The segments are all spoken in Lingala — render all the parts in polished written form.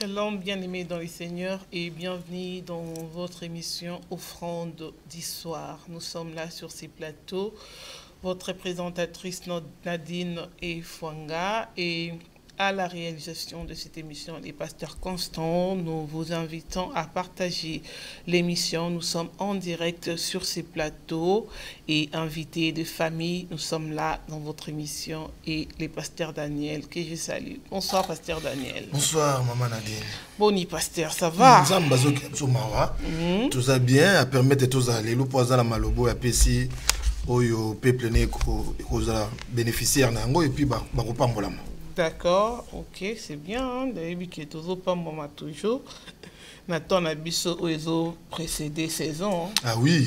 Shalom, bien-aimés dans le Seigneur, et bienvenue dans votre émission Offrande d'Histoire. Nous sommes là sur ces plateaux. Votre présentatrice Nadine Efwanga, et à la réalisation de cette émission, les pasteurs Constant. Nous vous invitons à partager l'émission. Nous sommes en direct sur ces plateaux et invités de famille. Nous sommes là dans votre émission et les pasteurs Daniel que je salue. Bonsoir, pasteur Daniel. Bonsoir, maman Nadine. Boni, pasteur, ça va? Tout ça bien, à permettre tous aller. Le poison à Malobo, à Pessi, au peuple bénéficiaire, et puis, d'accord, ok, c'est bien. D'ailleurs, qui est toujours pas moment toujours. Nathan a biso aux précédé saison. Ah oui,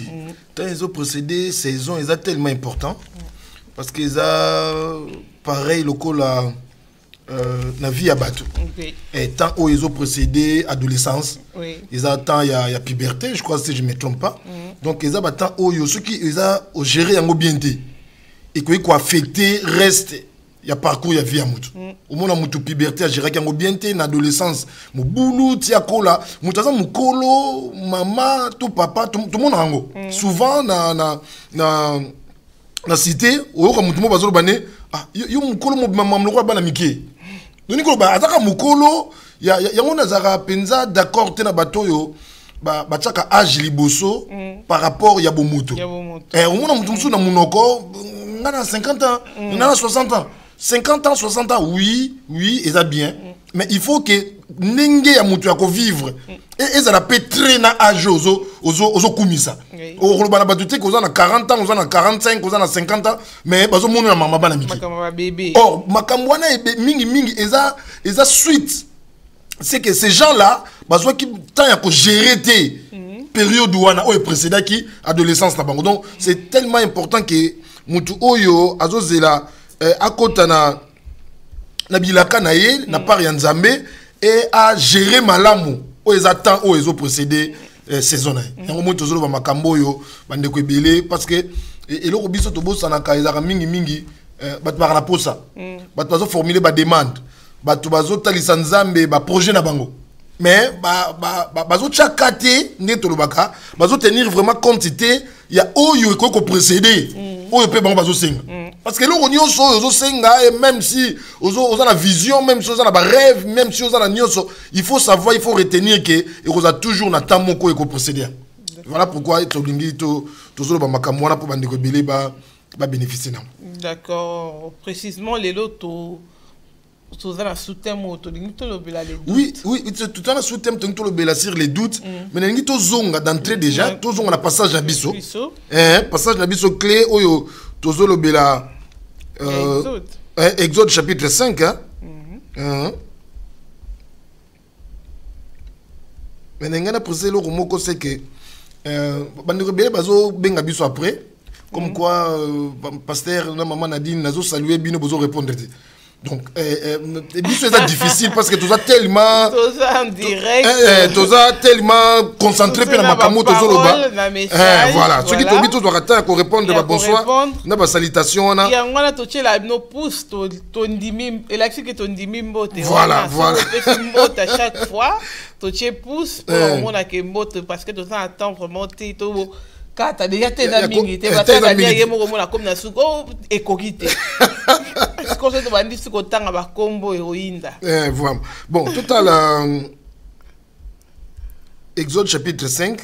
quand ils ont précédé saison, ils sont tellement important parce qu'ils ont pareil le coup là, la vie à battre. Et tant où ils ont précédé adolescence, ils ont tant il y a puberté, je crois si je me trompe pas. Donc ils ont tant où ceux qui ils ont géré en bien et quoi affecté reste. Il y a parcours, il y a vie à moutou. Au moins, la puberté, j'ai réussi à bien en adolescence. Mon boulot, tia kola, mon kolo, maman, tout papa, tout le monde rango. Souvent, na cité, au comme tout le monde va bané, ah, yo mon kolo, mon maman, le roi banamike. Donc, ko ba ataka mon kolo, ya on a penza d'accord, tena bato yo. Ba tchaka âge liboso par rapport ya bomuto. Eh, au moins, mutu na munoko, ngana 50 ans, ngana 60 ans. 50 ans, 60 ans, oui, et ça bien. Mais il faut que n'enge ya mutu ya ko vivre. Et ça la pétré na âge ozo kumisa. Au robana batute ko na 40 ans, on a 45, on a 50 ans, mais bazo monu na mama bana miki. Makamba bébé. Or, makambwana mingi eza suite. C'est que ces gens-là, bazo qui tant ya ko gérer té période wana o précédent qui adolescence na bango. Donc c'est tellement important que mutu oyo azozela à côté na bilaka na ye na part ya nzambe et à gérer malamu o ezatan o ezo procéder saison na yango mo tozolo ba makambo yo bande ko ebele parce que eloko biso to bosana ka ezaka mingi bato ba na posa bato bazo formuler ba demande bato bazo talisa nzambe ba projet na bango mais bazo chakate ne tolobaka bazo tenir vraiment quantité ya oyo ko précéder oyo pe bango bazo senga. Parce que là, on y et même si on a la vision, même si on a la rêve, même si on a la il faut savoir, il faut retenir que on a toujours un temps et qu'on procéder. Voilà pourquoi tout le pour bénéficier. D'accord. Précisément, les lots, sous-thème oui, tout le sous-thème sur les doutes. Mais il y a d'entrée déjà, tout le monde a passage à biso. Passage à biso clé, Tozolo Bela Exode chapitre 5. Mais n'engana posé le romoko c'est que bande rebelle bazo benga biso après comme quoi pasteur na maman Nadine nazo saluer bino bozo répondre. Donc c'est difficile parce que tout ça tellement en direct tout ça tellement concentré puis na makamo tozolo ba voilà ceux qui tobi tout doit attendre qu'on réponde de bonsoir na ba salutation na ya ngwana to tshela no pousse to ndimi elaki que to ndimi mbote voilà mbote à chaque fois to tshé pousse pour mona que mbote parce que to ça attend vraiment to quand t'as déjà été dans mingi t'es pas dans mingi mo mo la comme na suko ekokite parce que ça doit dire ce qu'on t'a ba combo héroïnda voilà bon tout à l'heure Exode chapitre 5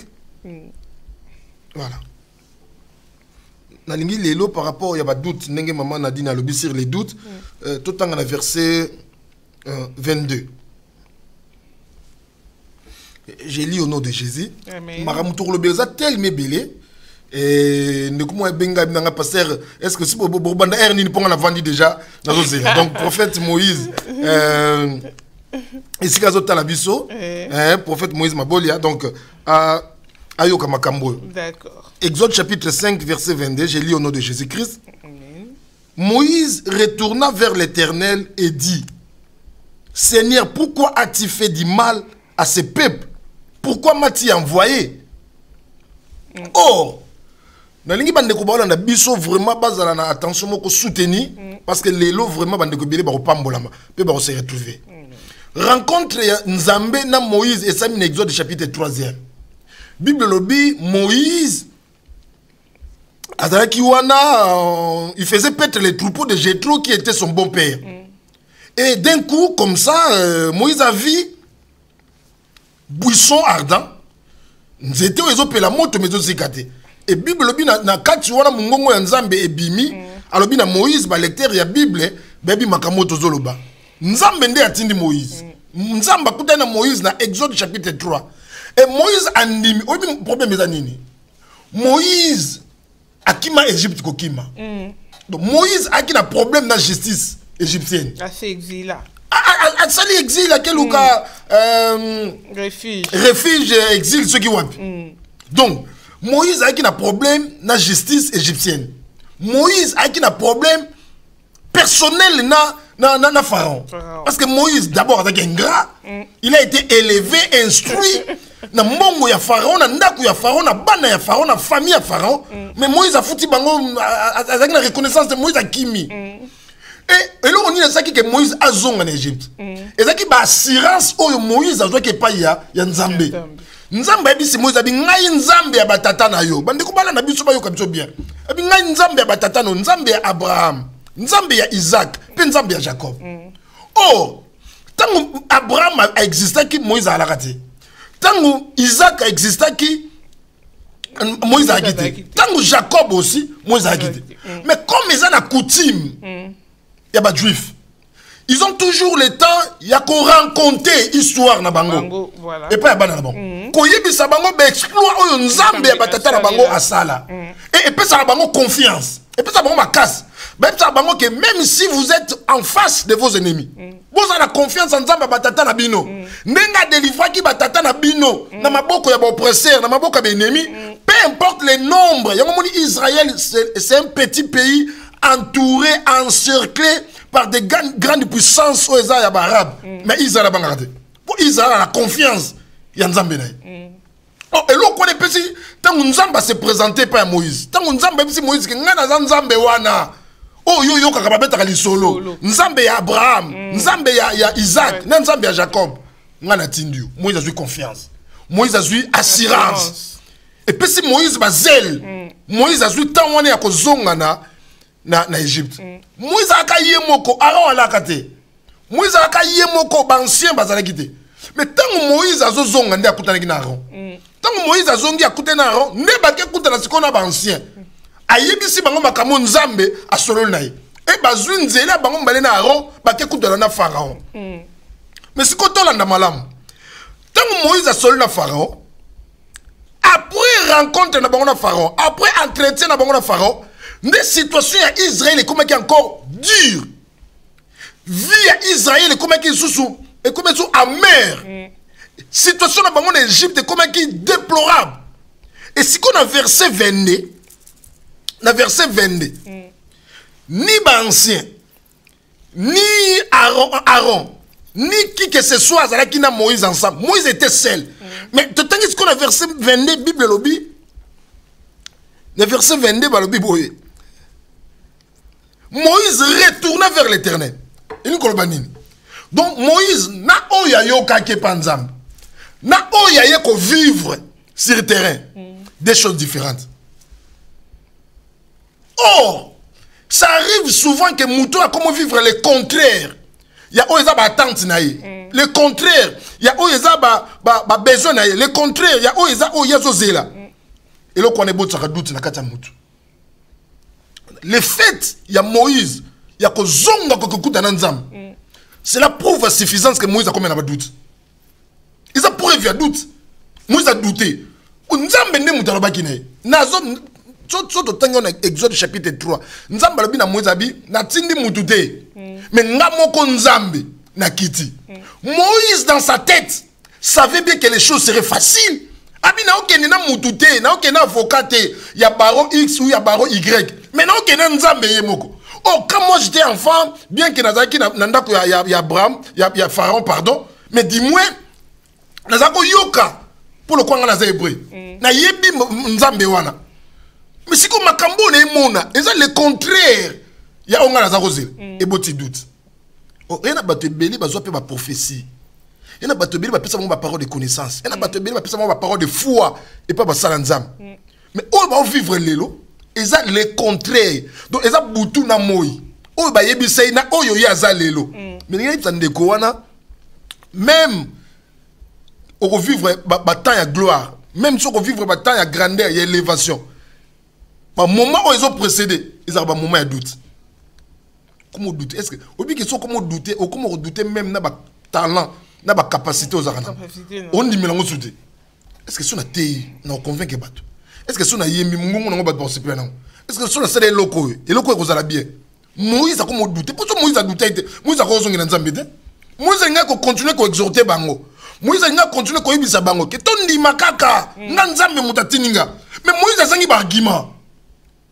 voilà na lingi lelo par rapport il y a pas doute ndenge maman Nadine a lobi sur les doutes tout en verset 22. J'ai lu au nom de Jésus. Maramutour le beza tellement belé. Et ne comment benga benga pasteur. Est-ce que si banda erni ne ponga na vandi déjà donc prophète Moïse ici kazo talabiso prophète Moïse mabolia donc ayoka makambo. D'accord. Exode chapitre 5 verset 22, j'ai lu au nom de Jésus-Christ. Moïse retourna vers l'Éternel et dit: Seigneur, pourquoi as-tu fait du mal à ce peuple? Pourquoi m'as-tu envoyé? Or, nalingi bande ko baola na biso vraiment bazala na attention moko soutenir parce que lelo vraiment bande ko bele ba ko pambolama pe ba ko se retrouver. rencontre ya Nzambe na Moïse et ça dans Exode chapitre 3e. Bible lobby Moïse Azalaki wana il faisait paître les troupeaux de Jéthro qui était son bon père. Et d'un coup comme ça Moïse a vu buisson ardent. Nzete ozo pela moto mezo zikate. Et Bible lobby na kati wana mungongo ya Nzambe ebimi alobi na Moïse ba lecteur ya Bible bebi makamoto zoloba. Nzambe nde atindi Moïse. Nzamba kutana Moïse na Exode chapitre 3. Et Moïse andimi, obi problème eza nini? Moïse akima Égypte kokima. Donc Moïse a qui a problème na justice égyptienne. A fait exil là. A sali exil à quel cas refuge. Refuge exil ceux qui wapi. Donc Moïse a qui a problème na justice égyptienne. Moïse a qui a problème personnel na Pharaon. Parce que Moïse d'abord avec un gras, il a été élevé, instruit na mbongo ya Pharaon, na ndaku ya Pharaon, na bana ya Pharaon, na famille ya Pharaon. Mais Moïse a foutu bango avec la reconnaissance de Moïse a kimi. Et là on dit ça que Moïse a zonga en Égypte. Et ça qui ba assurance oyo Moïse a zo ke pa ya Nzambe. Nzambe bi si Moïse abi ngai Nzambe ya batata na yo. Bande ko bala na biso ba yo ka biso bien. Abi ngai Nzambe ya batata no, Nzambe ya Abraham, Nzambe ya Isaac, pe Nzambe ya Jacob. Oh, tant Abraham a existé qui Moïse a raté. Tant Isaac a existé qui Moïse a quitté. Tant Jacob aussi Moïse a quitté. Mais comme ils ont la coutume, il y a pas de juifs. Ils ont toujours le temps, il y a qu'on rencontrer histoire na bango. Voilà. Et pas ya bana na bango. Ko yebisa bango be exploit oyo Nzambe ya batata na bango asala. Et puis ça na bango confiance. Et puis ça bango makas. Ben ça bango que même si vous êtes en face de vos ennemis, vous avez la confiance en Nzambe batata na bino. Nenga délivrer ki batata na bino na maboko ya oppresseur, na maboko ya ennemis, peu importe le nombre. Ya moni Israël c'est un petit pays entouré, encerclé par des grandes puissances aux Arabes. Mais Israël a bangardé. Pour Israël a la confiance. Il y a Nzambe. Oh, et l'autre connaît pas si tant Nzamba se présenté par Moïse. Tant Nzamba si Moïse que ngana Nzambe wana. Oh yo yo kakabeta kali solo. Nzambe ya Abraham, Nzambe ya Isaac, Nzambe ya Jacob. Ngana tindu. Moïse a eu confiance. Moïse a eu assurance. Et puis si Moïse ba zèle, Moïse a eu tant wana ya kozonga na Égypte. Moïse a kaye moko Aaron alakate. Moïse a kaye moko bancien bazala kité. Mais tant Moïse a zonga nde akutana na Aaron. Tant Moïse a zongi akutana na Aaron, ne ba ke kutana sikona bancien. Ayebisi bango makamo Nzambe asolo na ye. E bazwi nzela bango mbale na Aaron ba ke kutana na Pharaon. Mais sikoto landa malamu. Tant Moïse asolo na Pharaon, après rencontre na bango na Pharaon, après entretien na bango na Pharaon, des situations à Israël comme qui encore dur. Vie à Israël comme qui sous et comme sous amer. Situation à bango d'Égypte comme qui déplorable. Et si qu'on a verset 22, na verset 22, ni ancien, ni Aaron, ni qui que ce soit qui n'a Moïse ensemble. Moïse était seul. Mais tu t'as dit qu'on a verset 22 Bible lobby. Le verset 22 ba lobby boye. Moïse retourna vers l'Éternel. Donc Moïse na oya yoka ke panzam. Na oya yeko vivre sur le terrain des choses différentes. Or, ça arrive souvent que Mouton a comment vivre le contraire. Il y a oya ba attente naïe. Le contraire, il y a oya ba besoin naïe. Le contraire, il y a oya zozela. Et là qu'on est beau ça doute na kata Mouton. Le fait, il y a Moïse, il y a Kozonga Kokuta Nanzam. C'est la preuve à suffisance que Moïse a combien de doute. Il a preuve à doute. Moïse a douté. Nzambe ne mutarabakine. Nazon, soto tango na Exode chapitre 3. Nzambe labi na Moïse abi, na tindi mutute. Mais ngamoko Nzambe na kiti. Moïse dans sa tête savait bien que les choses seraient faciles. Abi na okene na mutute, na okene avocat, il y a baron X ou il y a baron Y. Mais na okene Nzambe yemoko. Oh, quand moi j'étais enfant, bien que nazaki nandako ya Abraham, ya Pharaon pardon, mais dis-moi nazako yoka pour le kwanga naza hébreu. Na yebi Nzambe wana. Mais si ko makambo na emona, eza le contraire. Ya onga nazako zela. Et boti doute. Oh, ena bato ebeli bazwa pe ba prophétie. Il y a bato beli ba pesa ba parole de connaissance. Il y a bato beli ba pesa ba parole de foi et pas ba salanzam. Mais on va vivre lelo, eza le contraire. Donc eza butu na moi. On ba yebisa na oyo ya za lelo. Mais il y a ndeko wana même on va vivre ba temps ya gloire, même si on va vivre ba temps ya grandeur, ya élévation. Ba moment où ils ont précédé, ils ont ba moment ya doute. Comment douter? Est-ce que au bien question comment douter ou comment douter même na ba talent, na ba capacité aux arana. On dit mélange soudé. Est-ce que si on a tei na convaincre bato? Est-ce que si on a yembi mungu na ba participer na? Est-ce que si on a cédé loko et loko ko zala bien? Moïse a comment douter? Pourquoi Moïse a douté? Moïse a raison na nzambe te? Moïse a ko continuer ko exhorter bango. Moïse a continuer ko yebisa bango ke tondi makaka na nzambe mutatininga. Mais Moïse a zangi ba argument.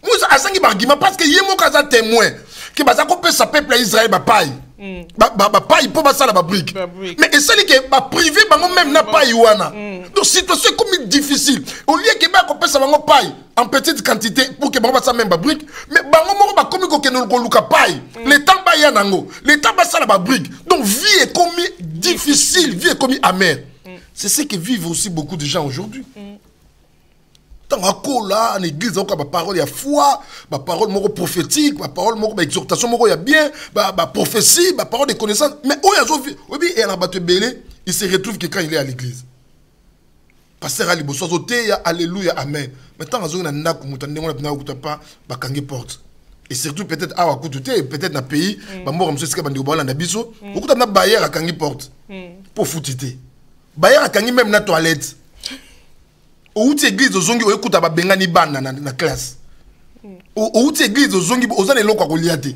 Moïse a zangi ba argument parce que yemo kaza témoin. Que baza ko pe sa peuple Israël ba paille ba paille pour basala ba brique mais et celle que ba privé bango même na paille wana donc situation comme difficile au lieu que ba ko pe sa bango paille en petite quantité pour que bango basala même ba brique mais bango moko ba komi ko kenol ko luka paille le temps ba ya nango le temps basala ba brique donc vie est comme difficile vie est comme amère c'est ce que vivent aussi beaucoup de gens aujourd'hui. Tant là en église on a parole, il y a foi, ma parole moro prophétique, ma parole moro exhortation moro il y a bien, ma prophétie, ma parole de connaissance. Mais où il y a Obi et la batte belé, il se retrouve que quand il est à l'église. Pasteur Ali Bosso te alléluia amen. Maintenant on a na kumutande on a na pas bakangi porte. Et surtout peut-être à Wakouté, peut-être dans pays, ba moro monsieur ska bandi obala na biso, okuta na barrière à kangi porte. Pour foutiter. Barrière à kangi même na toilette. Ou tu église aux zongi écoute ba bengani bana na classe. Ou tu église aux zongi aux ane loko koliate.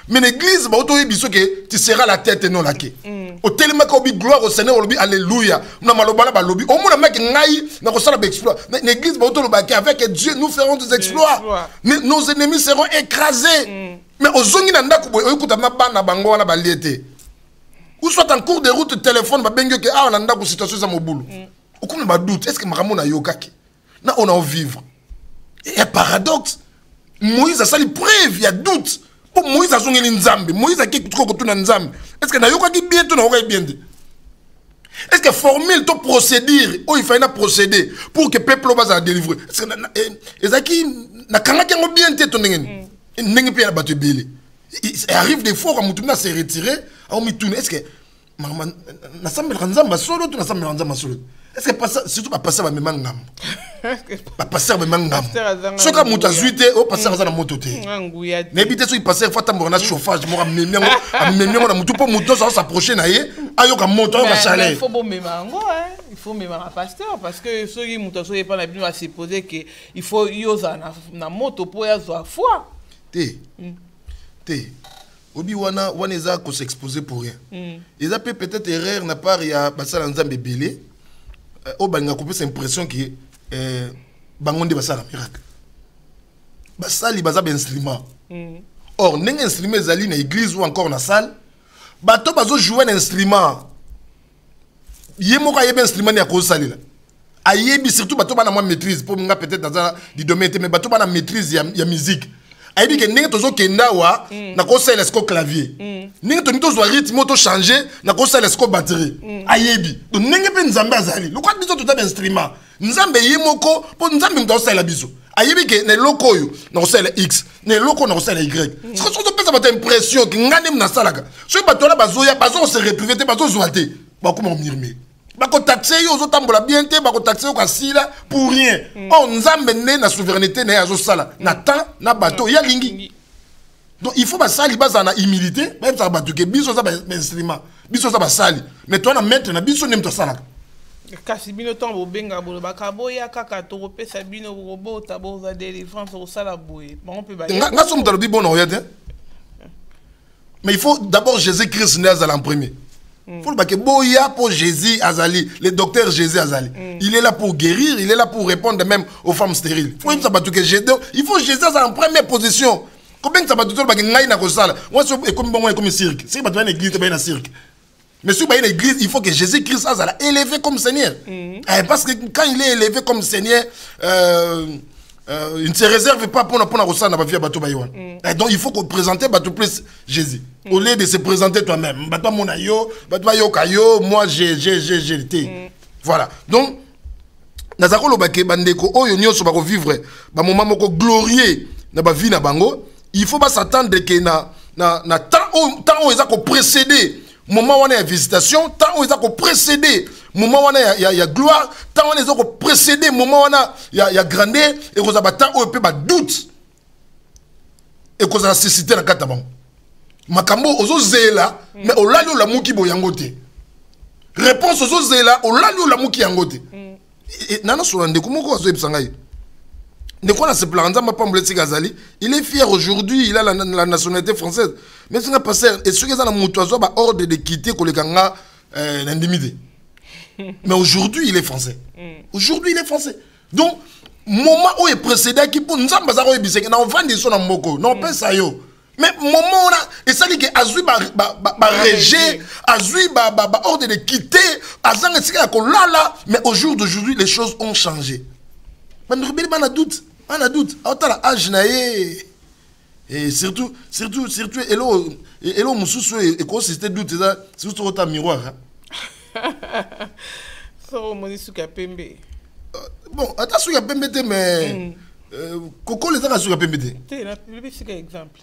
Mais l'église ba auto yebiso que tu seras la tête et non la queue. Au tellement que obi gloire au Seigneur obi alléluia. Na maloba ba lobi. Au mona mec ngai na ko sala ba exploit. L'église ba auto lo ba avec Dieu nous ferons des exploits. Nos ennemis seront écrasés. Mais aux zongi na ndako boy écoute na bana bango wana ba liete. Ou soit en cours de route téléphone ba bengo que ah on a ndako situation za mobulu. Aucun ne doute, est-ce que Maramon a yokaki? Là, on a vivre. Et un paradoxe. Moïse a sali preuve, il y a doute. Pour Moïse a sonné l'Nzambe. Moïse a quelque chose que Nzambe. Est-ce que na yokaki bien tout n'a bien dit? Est-ce que formule ton procédure, ou il faut un procédé pour que le peuple va délivrer? Est-ce que Ezaki na kangaki ngo bien té ton ngeni? Ndengi pe na battu belé. Il arrive des fois quand Moutouna s'est retiré, on m'y tourne. Est-ce que na sambe Nzamba solo tout na sambe Nzamba solo? Est-ce que surtout pas passer à mes mangam? Pas passer à mes mangam. Ce que mon tazuité, au passer à la moto. N'habitez sur y passer, faut t'amorcer un chauffage. Moi, mes miens, on a mon tout pour moto, ça s'approcher naïe. Ayo comme moto, on va chaler. Il faut bon mes mango, il faut mes mango pasteur parce que ceux qui moto sont pas la bien à supposer que il faut yoser na moto pour y avoir foi. Obi-Wana, Waneza, qu'on s'exposer pour rien. Ils appellent peut-être erreur, n'a pas, il y a passé à l'ensemble belé. Au Banga coupé cette impression que Bangonde va faire un miracle. Basali bazab instrument. Or, n'eng instrument zali na église ou encore na salle. Bato bazo jouer un instrument. Yemo ka yebe instrument ni ako sali la. Ayebi surtout bato bana moi maîtrise pour nga peut-être dans du domaine mais bato bana maîtrise ya musique. Ayebi ke n'eng tozo kenda wa na ko sala esco clavier. N'eng to mito zo rythme auto changer na ko sala esco batterie. Ayebi. Donc n'eng pe nzambe azali. Le quoi biso tout instrument. Nzambe yemoko pour nzambe mto sala biso. Ayebi ke ne loko yo na ko sala X, ne loko na ko sala Y. Ce que so pesa ba impression que ngane na sala ka. So bato la bazo ya bazo se repriver te bazo zoate. Ba ko mo mirme. Ba ko taxer yo zo tambola bien te ba ko taxer ko sila pour rien. On nzambe ne na souveraineté na ya zo sala. Na temps na bato ya lingi. Donc il faut basali basa na humilité, même ça bato ke biso ça ba instrument. Biso ça ba sali. Mais toi na mettre na biso nem to sala. Kasi bino tombo benga bolo bakaboya kaka to pesa bino robota boza délivrance au sala boye. Bon on peut ba. Nga somme talo bi bon oyate. Mais il faut d'abord Jésus-Christ né en premier. Il faut que boya pour Jésus azali, le docteur Jésus azali. Il est là pour guérir, il est là pour répondre même aux femmes stériles. Il faut Jésus en première position. Combien ça va tout le monde ngai na kosala. Moi c'est comme cirque. C'est pas une église, c'est un cirque. Mais si vous avez une église, il faut que Jésus-Christ soit élevé comme Seigneur. Parce que quand il est élevé comme Seigneur, il ne se réserve pas pour ça na bafia bato baïwan. Donc il faut qu'on présente bato plus Jésus. Au lieu de se présenter toi-même, bato mon ayo, bato yo kayo, moi j'ai été. Voilà. Donc nazako lobake bandeko oyo nyonso bako vivre ba moment moko glorieux na ba vie na bango, il faut pas s'attendre que na temps où ils ont précédé moment où il y a visitation, temps où ils ont précédé moment où il y a gloire, temps où ils ont précédé moment où il y a grandeur, et qu'on a temps où il y a doute et qu'on a nécessité dans le cas. Makambo ozo zela mais au lali la muki boyangote. Réponse ozo zela au lali la muki yangote. Et nana solande comment ozo ebsangai. De quoi se plaint, il est fier aujourd'hui, il a la nationalité française. Mais ce n'est pas ça. Et ce qui est dans le ordre de quitter l'indemnité. Mais aujourd'hui, il est français. Aujourd'hui, il est français. Donc, moment où il est précédé, qui nous avons vendu son moko, non pas ça yo. Mais moment où on a, et ça dit que Azui rejet, Azui ordre de quitter, Azang là, mais au jour d'aujourd'hui, les choses ont changé. Mais nous on a doute. On a doute. On a l'âge naïe. Et surtout, hello, Moussou, et quoi, c'était doute, c'est juste un miroir. Ça, on dit souka pembe. Bon, attends, souka pembe, mais. Coco, les gens souka pembe. Tu as un exemple.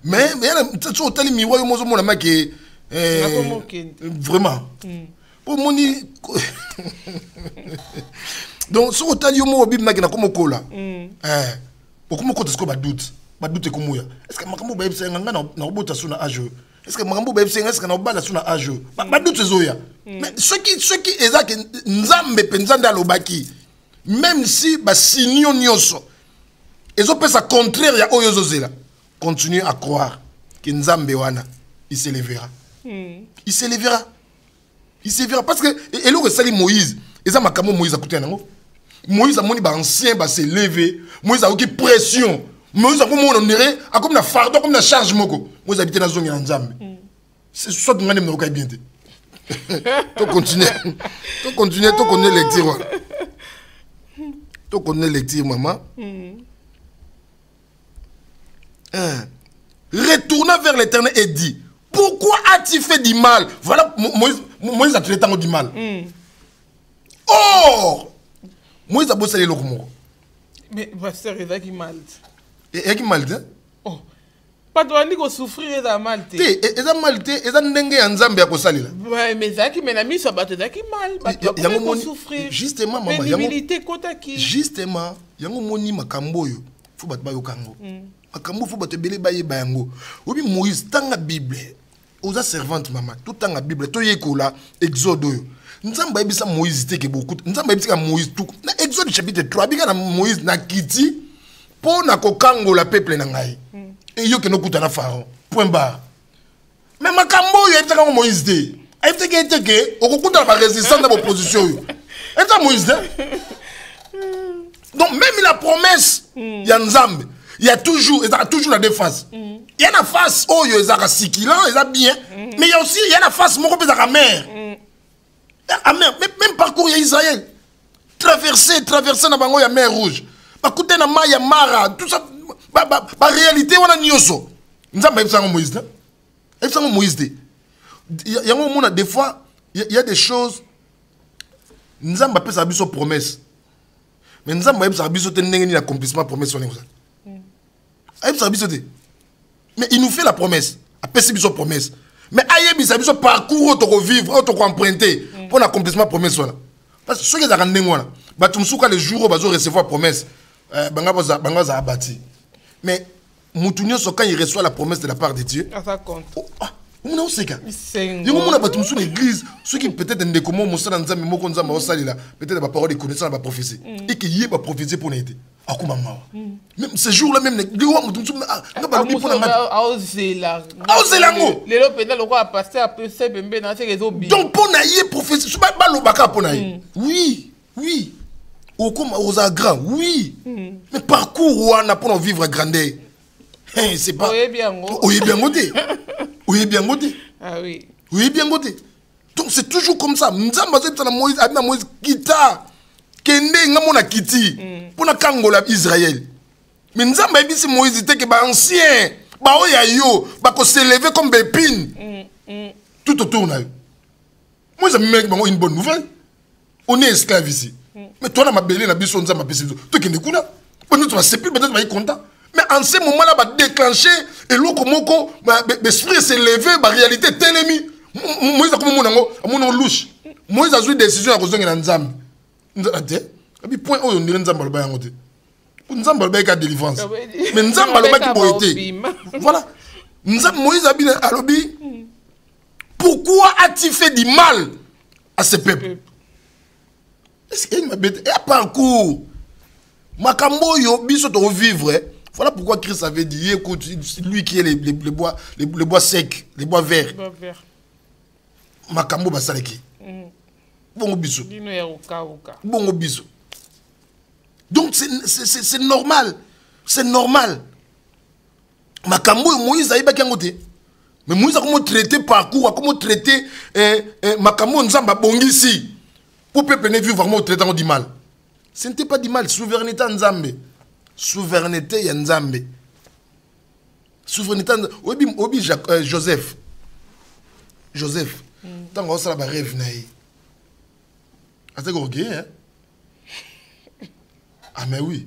Mais, il y a un tel miroir, mon ami, qui vraiment. Pour mon. Donc, si on a dit que tu as comme cola, comment tu as doute? Doute comme moi. Est-ce que Makambo Baïb c'est un gars na obota suna âge? Est-ce que Makambo Baïb c'est un gars na obala suna âge? Doute zoya. Mais ceux qui est que nzambe penzanda lobaki, même si ba sinyo nyonso, ils ont fait ça contraire ya oyo zela. Continue à croire que nzambe wana il se lèvera. Il se lèvera. Il se verra parce que et le sali Moïse, et ça Makambo Moïse a coûté nango. Moïse a moni ba ancien ba se lever, Moïse a eu pression. Moïse a comme on dirait, a comme na fardeau comme na charge moko. Moïse habite dans zone ya nzambe. C'est soit ngane mna ka bien te. To continuer. To connaître lecture. To connaître lecture maman. Retourna vers l'Éternel et dit: pourquoi as-tu fait du mal? Voilà, Moïse a traité du mal. Or, Moïse a bossé les locaux. Mais pasteur, il a qui mal. Et qui mal, hein? Oh, pas de dire qu'on souffrir et ça mal. Et ça mal, et ça n'engue en Zambie à Kosali. Ouais, mais ça qui m'a mis ça battre qui mal. Il y a un souffrir. Justement, maman, il y a une côté qui. Justement, il y a un moni makambo yo. Faut battre bayo kango. Makambo faut battre belé baye bayango. Obi Moïse tanga Bible. Oza servante maman, tout tanga Bible, to yekola Exode yo. Nzamba ebisa Moïse te ke beaucoup. Nzamba ebisa Moïse tout. Na Exode chapitre 3, bika na Moïse na kiti pour na kokango la peuple na ngai. Et yo ke no kuta na Pharaon. Point barre. Mais makambo yo ebisa ka Moïse te. Ebisa ke te ke okokuta na résistance na opposition yo. Eta Moïse te. Donc même la promesse ya Nzambe, il y a toujours la deux faces. Il y a la face oh yo ezaka sikilant, eza bien, mais il y a aussi la face moko pe za mer. Même parcours Israël. Traverser na bango ya mer rouge. Bakute na ma ya Mara, tout ça ba réalité wana nyoso. Nzamba ebsango Moïse. Ebsango Moïse. Il y a un moment des fois il y a des choses Nzamba peut sa biso promesse. Mais Nzamba ebsa biso te ndenge ni accomplissement promesse wana ça. Ebsa biso te. Mais il nous fait la promesse. Après c'est biso promesse. Mais ayebi sa biso parcours auto vivre, auto emprunter pour l'accomplissement promesse wana. Parce que ceux qui ont rendu wana, batumsuka les jours où bazo recevoir promesse, banga za abati. Mais mutunyo so quand il reçoit la promesse de la part de Dieu. Ça compte. On a aussi cas. Il y a un batumsu l'église, ceux qui peut-être ne comment mosala nzambe moko nzambe osali là, peut-être ba parole de connaissance ba prophétie. Et qui y est ba prophétie pour n'aider. Akuma mawa. Même ce jour-là même les wa mutumsu nga ba lobi pour na aozela. Aozelango. Les lopena le roi passer à peu c'est bembe na c'est ezo bien. Donc pour na y prophétie, so ba lobaka pour na y. Oui, oui. Au comme aux grand, oui. Mais parcours wana pour vivre à grandeur. C'est pas. Oui bien go. Oui bien goté. Oui bien goté. Ah oui. Oui bien goté. Donc c'est toujours comme ça. Nzamba c'est na Moïse, Moïse kita kende ngamona kiti pour na kangola Israël. Mais nous avons dit que Moïse était ancien. Il faut s'élever comme Bépine. Tout autour. Moi, j'ai une bonne nouvelle. On est esclave ici. Mais toi, on a belé, on a besoin de toi qui es content. Tu vas être content. Mais en ce moment-là, va déclencher et l'oko l'esprit s'est levé, la réalité est télémi. Moïse a comme mon louche. Moïse a eu une décision à cause de Nzambe. Et puis, point où on dirait Nzambe alba yangote. Nzambe alba délivrance. Mais Nzambe alba qui boité. Voilà. Moïse a dit à l'obi. Pourquoi as-tu fait du mal à ce peuple? Est-ce qu'il y a un parcours? Makambo yo biso to vivre. Voilà pourquoi Christ avait dit, écoute, lui qui est les bois secs, les bois verts. Makambo basaleki. Bongo biso. Bongo biso. Donc c'est normal. C'est normal. Makambo Moïse a ibaki ngote. Mais Moïse a comment traiter parcours, comment traiter Makambo Nzamba bongisi. Pour peuple ne vivre vraiment traitant du mal. Ce n'était pas du mal, souveraineté en Nzambe. Souveraineté ya Nzambe. Souveraineté Obi Joseph. Joseph. Tant qu'on a un rêve naïf. C'est ok, hein? Ah mais oui.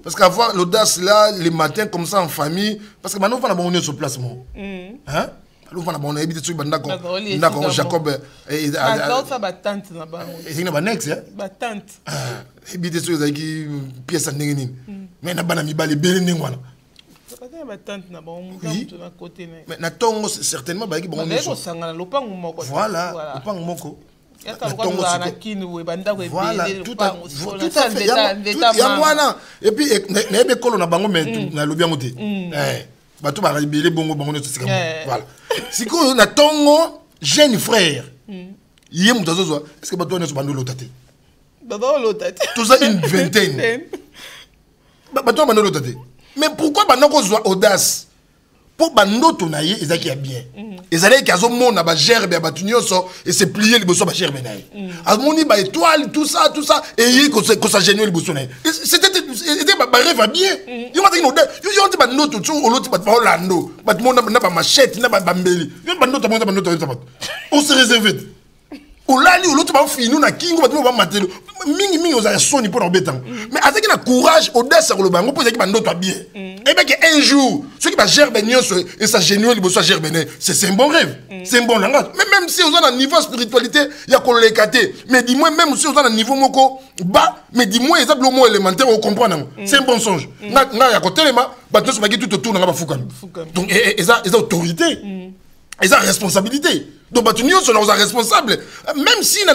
Parce qu'avoir l'audace là, les matins comme ça en famille, parce que maintenant on est sur place. Hein? Nous on habité sur Jacob et sa tante là-bas. Et c'est une ex, hein? Tante. Habité sur les pièces à n'engagner. Mais n'a pas mis balé belé n'engwana. Ma tante n'a pas un côté. Mais n'attend certainement bah qui bon. Voilà. Lopang moko. Voilà, tout à fait. Et puis, voilà. Si on a ton jeune frère, est-ce que tu as l'autre? Tout ça, une vingtaine. Mais pourquoi tu as audace? Pour que tu aies des gens bien. Les alliés qui ont des gerbe, et se plier les bosses à gerbe. Almoni, étoile, tout ça, et que ça gêne les bosses. C'était un rêve bien. Il y a des notes, il y a des machette, il y a des machette. On se réserve. On l'a dit, l'autre va finir, on a qui va mater. Mingi aux soni pour embêter. Mais avec le courage, audace sur le banc, on peut dire qu'il va bien. Et bien qu'un jour, ceux qui va gerber et ça génie, ils vont gerber. C'est un bon rêve, c'est un bon langage. Mais même si on a un niveau de spiritualité, il y a qu'on l'éclater. Mais dis-moi, même si on a un niveau moko bas, mais dis-moi, ils ont le mot élémentaire, on comprend. C'est un bon songe. N'a y a côté les mains, bah tous tout autour, on va foucan. Donc ils ont autorité, ils ont responsabilité. Donc, nous sommes responsables. Même si na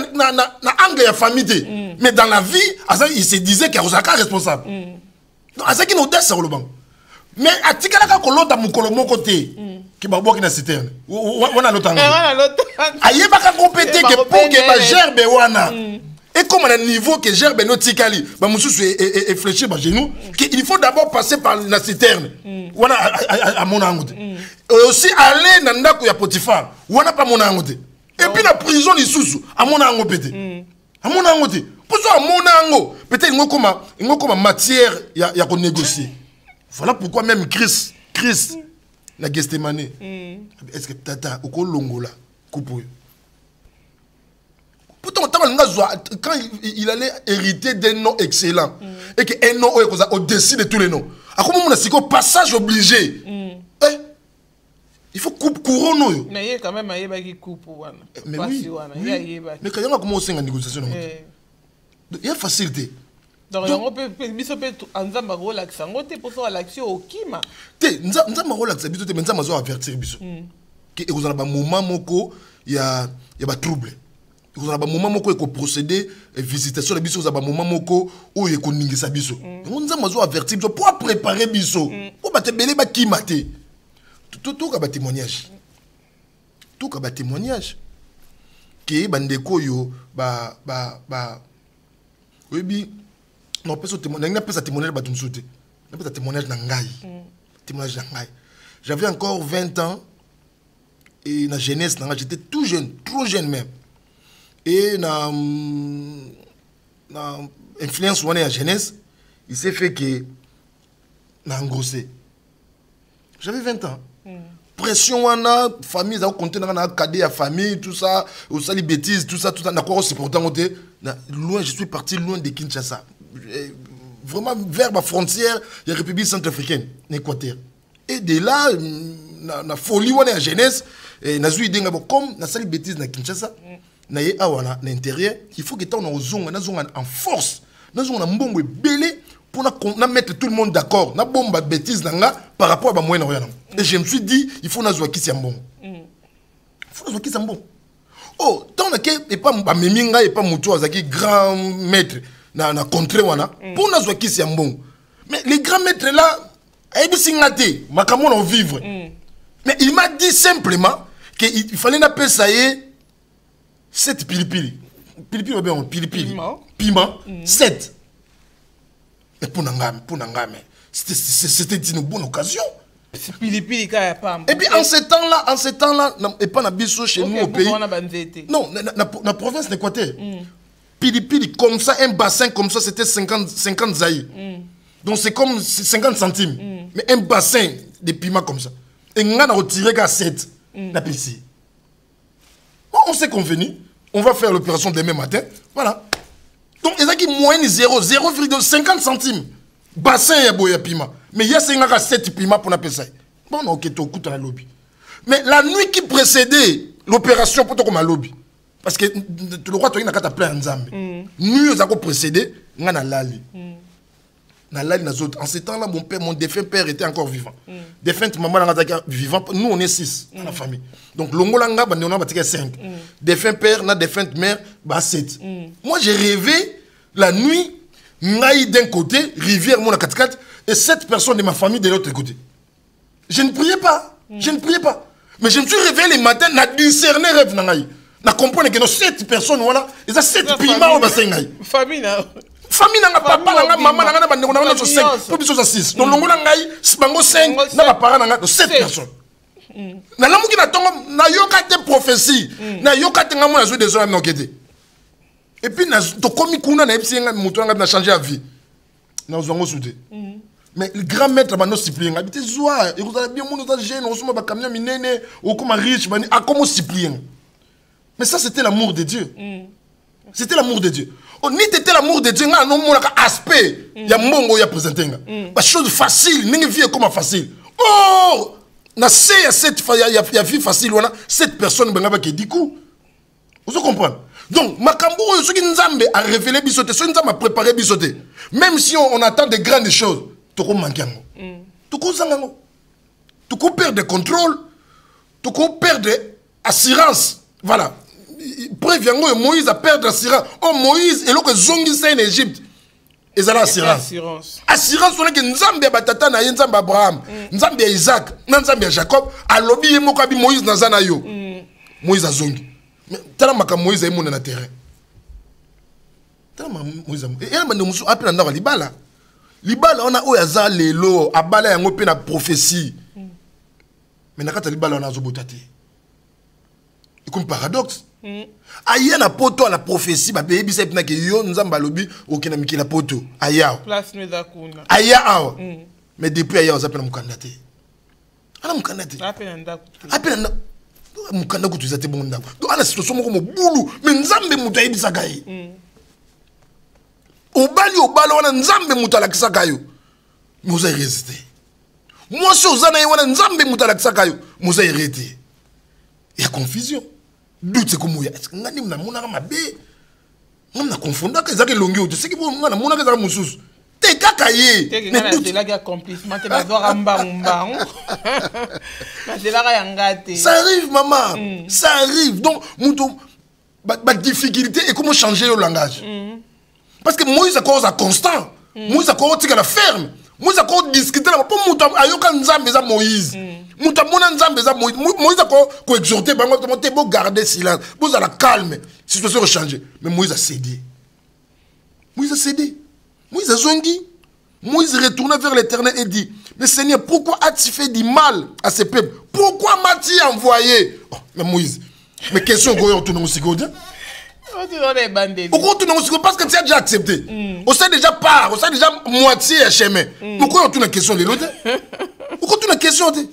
angle de famille, mais dans la vie, il se disait qu'il y a responsable. Donc, c'est une audace sur le banc. Mais à Tikalaka, l'autre a mon côté, qui va boire une citerne. On a l'autre angle. Aïe, pas qu'à compéter que pour que gerbe wana. Et comme on a un niveau que gerbe no tikali, bah monsieur est fléché par genou, il faut d'abord passer par la citerne. Wana à mon angle. Et aussi aller dans ndako ya Potiphar, wana pas mon angle. Et puis la prison ni sous à mon angle pété. À mon angle. Pour ça à mon angle, peut-être il comme matière ya qu'on négocier. Voilà pourquoi même Christ la Gethsemane. Est-ce que tata au longo là coupe. Pourtant, quand il allait hériter d'un nom excellent, et qu'un nom est au-dessus de tous les noms, à comment on a dit passage obligé, il faut couper couronne. Mais il y a quand même un coupe. Mais oui. Mais quand il y a comment on la négociation, il y a facilité. Donc, on peut ensemble relaxer. On peut pour relaxer au kima. Nous avons relaxé, mais nous avons avertir. Et vous avez un moment où il y a un trouble. Vous avez un moment où il faut procéder à visitation de biso, vous avez un moment où il faut ningisa biso. Nous avons averti pour préparer biso. Pour battre belé ba ki maté. Tout ka ba témoignage. Tout ka ba témoignage. Que bandeko yo oui bi non pas témoignage, n'a pas ça témoignage ba tumsote. N'a pas témoignage na ngai. Témoignage na ngai. J'avais encore 20 ans et na jeunesse j'étais tout jeune, trop jeune même. Et na influence à la jeunesse, il s'est fait que na engrossé. J'avais 20 ans. Pression, on a famille, on compte dans la cadet à famille, tout ça, au sali bêtises, tout ça, n'a quoi c'est pourtant loin, je suis parti loin de Kinshasa. Vraiment vers ma frontière, la République centrafricaine, l'Équateur. Et de là, la folie, on est à jeunesse, et na zui denga comme na sali bêtises na Kinshasa, na ye awana na intérieur, il faut que tu aies en force, na zonga na mbongo belé pour na mettre tout le monde d'accord, na bomba bêtises nanga par rapport à moyen na. Et je me suis dit, il faut na zwa ki siambon. Il faut na zwa ki siambon. Oh, tant que et pas meminga et pas mutu azaki grand maître na contrée wana pour na zwa ki siambon. Mais les grands maîtres là, aïe singate, makamon en vivre. Mais il m'a dit simplement qu'il fallait n'appeler ça y 7 pilipili. Pilipili ou bien pilipili. Piment. 7. Et pour Nangame, c'était une bonne occasion. Pilipili et puis en ce temps-là, et pas na biso chez nous au pays. Non, na province d'Équateur. Pilipili comme ça, un bassin comme ça, c'était 50 zaïs. Donc c'est comme 50 centimes. Mais un bassin de piment comme ça. Et on a retiré qu'à 7. On s'est convenu. On va faire l'opération demain matin. Voilà. Donc, il y a qui moyenne 0,50 centimes. Bassin ya boya piment. Mais il y a 7 piments pour appeler ça. Bon, ok, tu écoutes la lobby. Mais la nuit qui précédait l'opération pour comme un lobby. Parce que le roi, tu as plein de Zambie. Nuit, ça a précédé, on a lali. En ce temps-là, mon défunt père était encore vivant. Défunt maman était vivant. Nous, on est 6 dans la famille. Donc, l'ongolanga, on a 5. Défunt père, défunt mère, 7. Moi, j'ai rêvé la nuit, Naï d'un côté, rivière, mon 4x4, et 7 personnes de ma famille de l'autre côté. Je ne priais pas. Je ne priais pas. Mais je me suis réveillé les matins, na discerné rêve Naï. Na comprendre que nos 7 personnes, voilà, ils ont 7 piments au bassin Naï. Famille, famille nanga papa nanga maman nanga bandeko nanga so 5 pour biso 6 donc longola ngai bango 5 na ba parents nanga 7 personnes na lamuki na tongo na yokate prophétie na yokate ngamo na zo des hommes nokete et puis na to komi kuna na epsi nga mutu nga na changer la vie na zongo soute mais le grand maître bano supplier nga bité zoa et vous allez bien mon za jeune on soma ba camion minene ou comme riche bani a comment supplier mais ça c'était l'amour de Dieu. C'était l'amour de Dieu. On était l'amour de Dieu, on a un aspect. Il y a mongo ya présenté. Une chose facile, n'est vie comme facile. Oh, na c'est cette il y a vie facile voilà, cette personne benga qui dit coup. Vous comprenez? Donc makambo ce qui Nzambe a révélé bisoté, ce Nzambe a préparé bisoté. Même si on attend de grandes choses, tu ko manquer ngo. Tu ko zango. Tu ko perdre contrôle, tu ko perdre assurance. Voilà. Prévient Moïse a perdu l'assurance. Oh Moïse, et l'autre zongi c'est en Égypte. Et ça l'assurance. Assurance, on a que Nzambe batata na Nzambe Abraham, Nzambe Isaac, Nzambe Jacob, a lobby mokabi Moïse nazana yo. Moïse a zongi. Mais tala maka Moïse est mon na terrain. Tala Moïse. Et elle m'a dit appelle na libala. Libala on a oyaza lelo, abala yango pe na prophétie. Mais nakata libala on a zobotate. Et comme paradoxe. Aya na poto à la prophétie ba baby sep na ke yo nzamba lobi okena mikila poto aya place meza kuna aya awa mais depuis aya on s'appelle mukandate ana mukandate appelle mukanda kutu zate bon ndako donc ana situation moko mobulu mais nzambe mutu ayibisa kai obali wana nzambe mutu alakisa yo muza résister moi si ozana wana nzambe mutu alakisa yo muza résister il y a confusion. Doute c'est comme moi. Est-ce que ngani mna mona kama be? Ngam na confondre que zaki longi ote. C'est que ngana mona que zaki mususu. Te kakaye. Te ngana te la accomplissement te la doit mbamba. Na te la yangate. Ça arrive maman. Ça arrive. Donc muto ba difficulté et comment changer le langage. Parce que Moïse a cause à constant. Moïse a cause à la ferme. Moïse a cause discuter là pour muto ayoka nzambe za Moïse. Moïse a quoi exhorter, vous garder silence, vous allez calme, situation changer. Mais Moïse a cédé. Moïse a cédé. Moïse a zongi. Moïse retourna vers l'Éternel et dit, mais Seigneur, pourquoi as-tu fait du mal à ce peuple? Pourquoi m'as-tu envoyé? Oh, mais Moïse, mais question qu'on retourne au psychologue. parce que tu as déjà accepté. On sait déjà part, on sait déjà moitié à chemin. Pourquoi on a une question de l'autre? Pourquoi on a une question de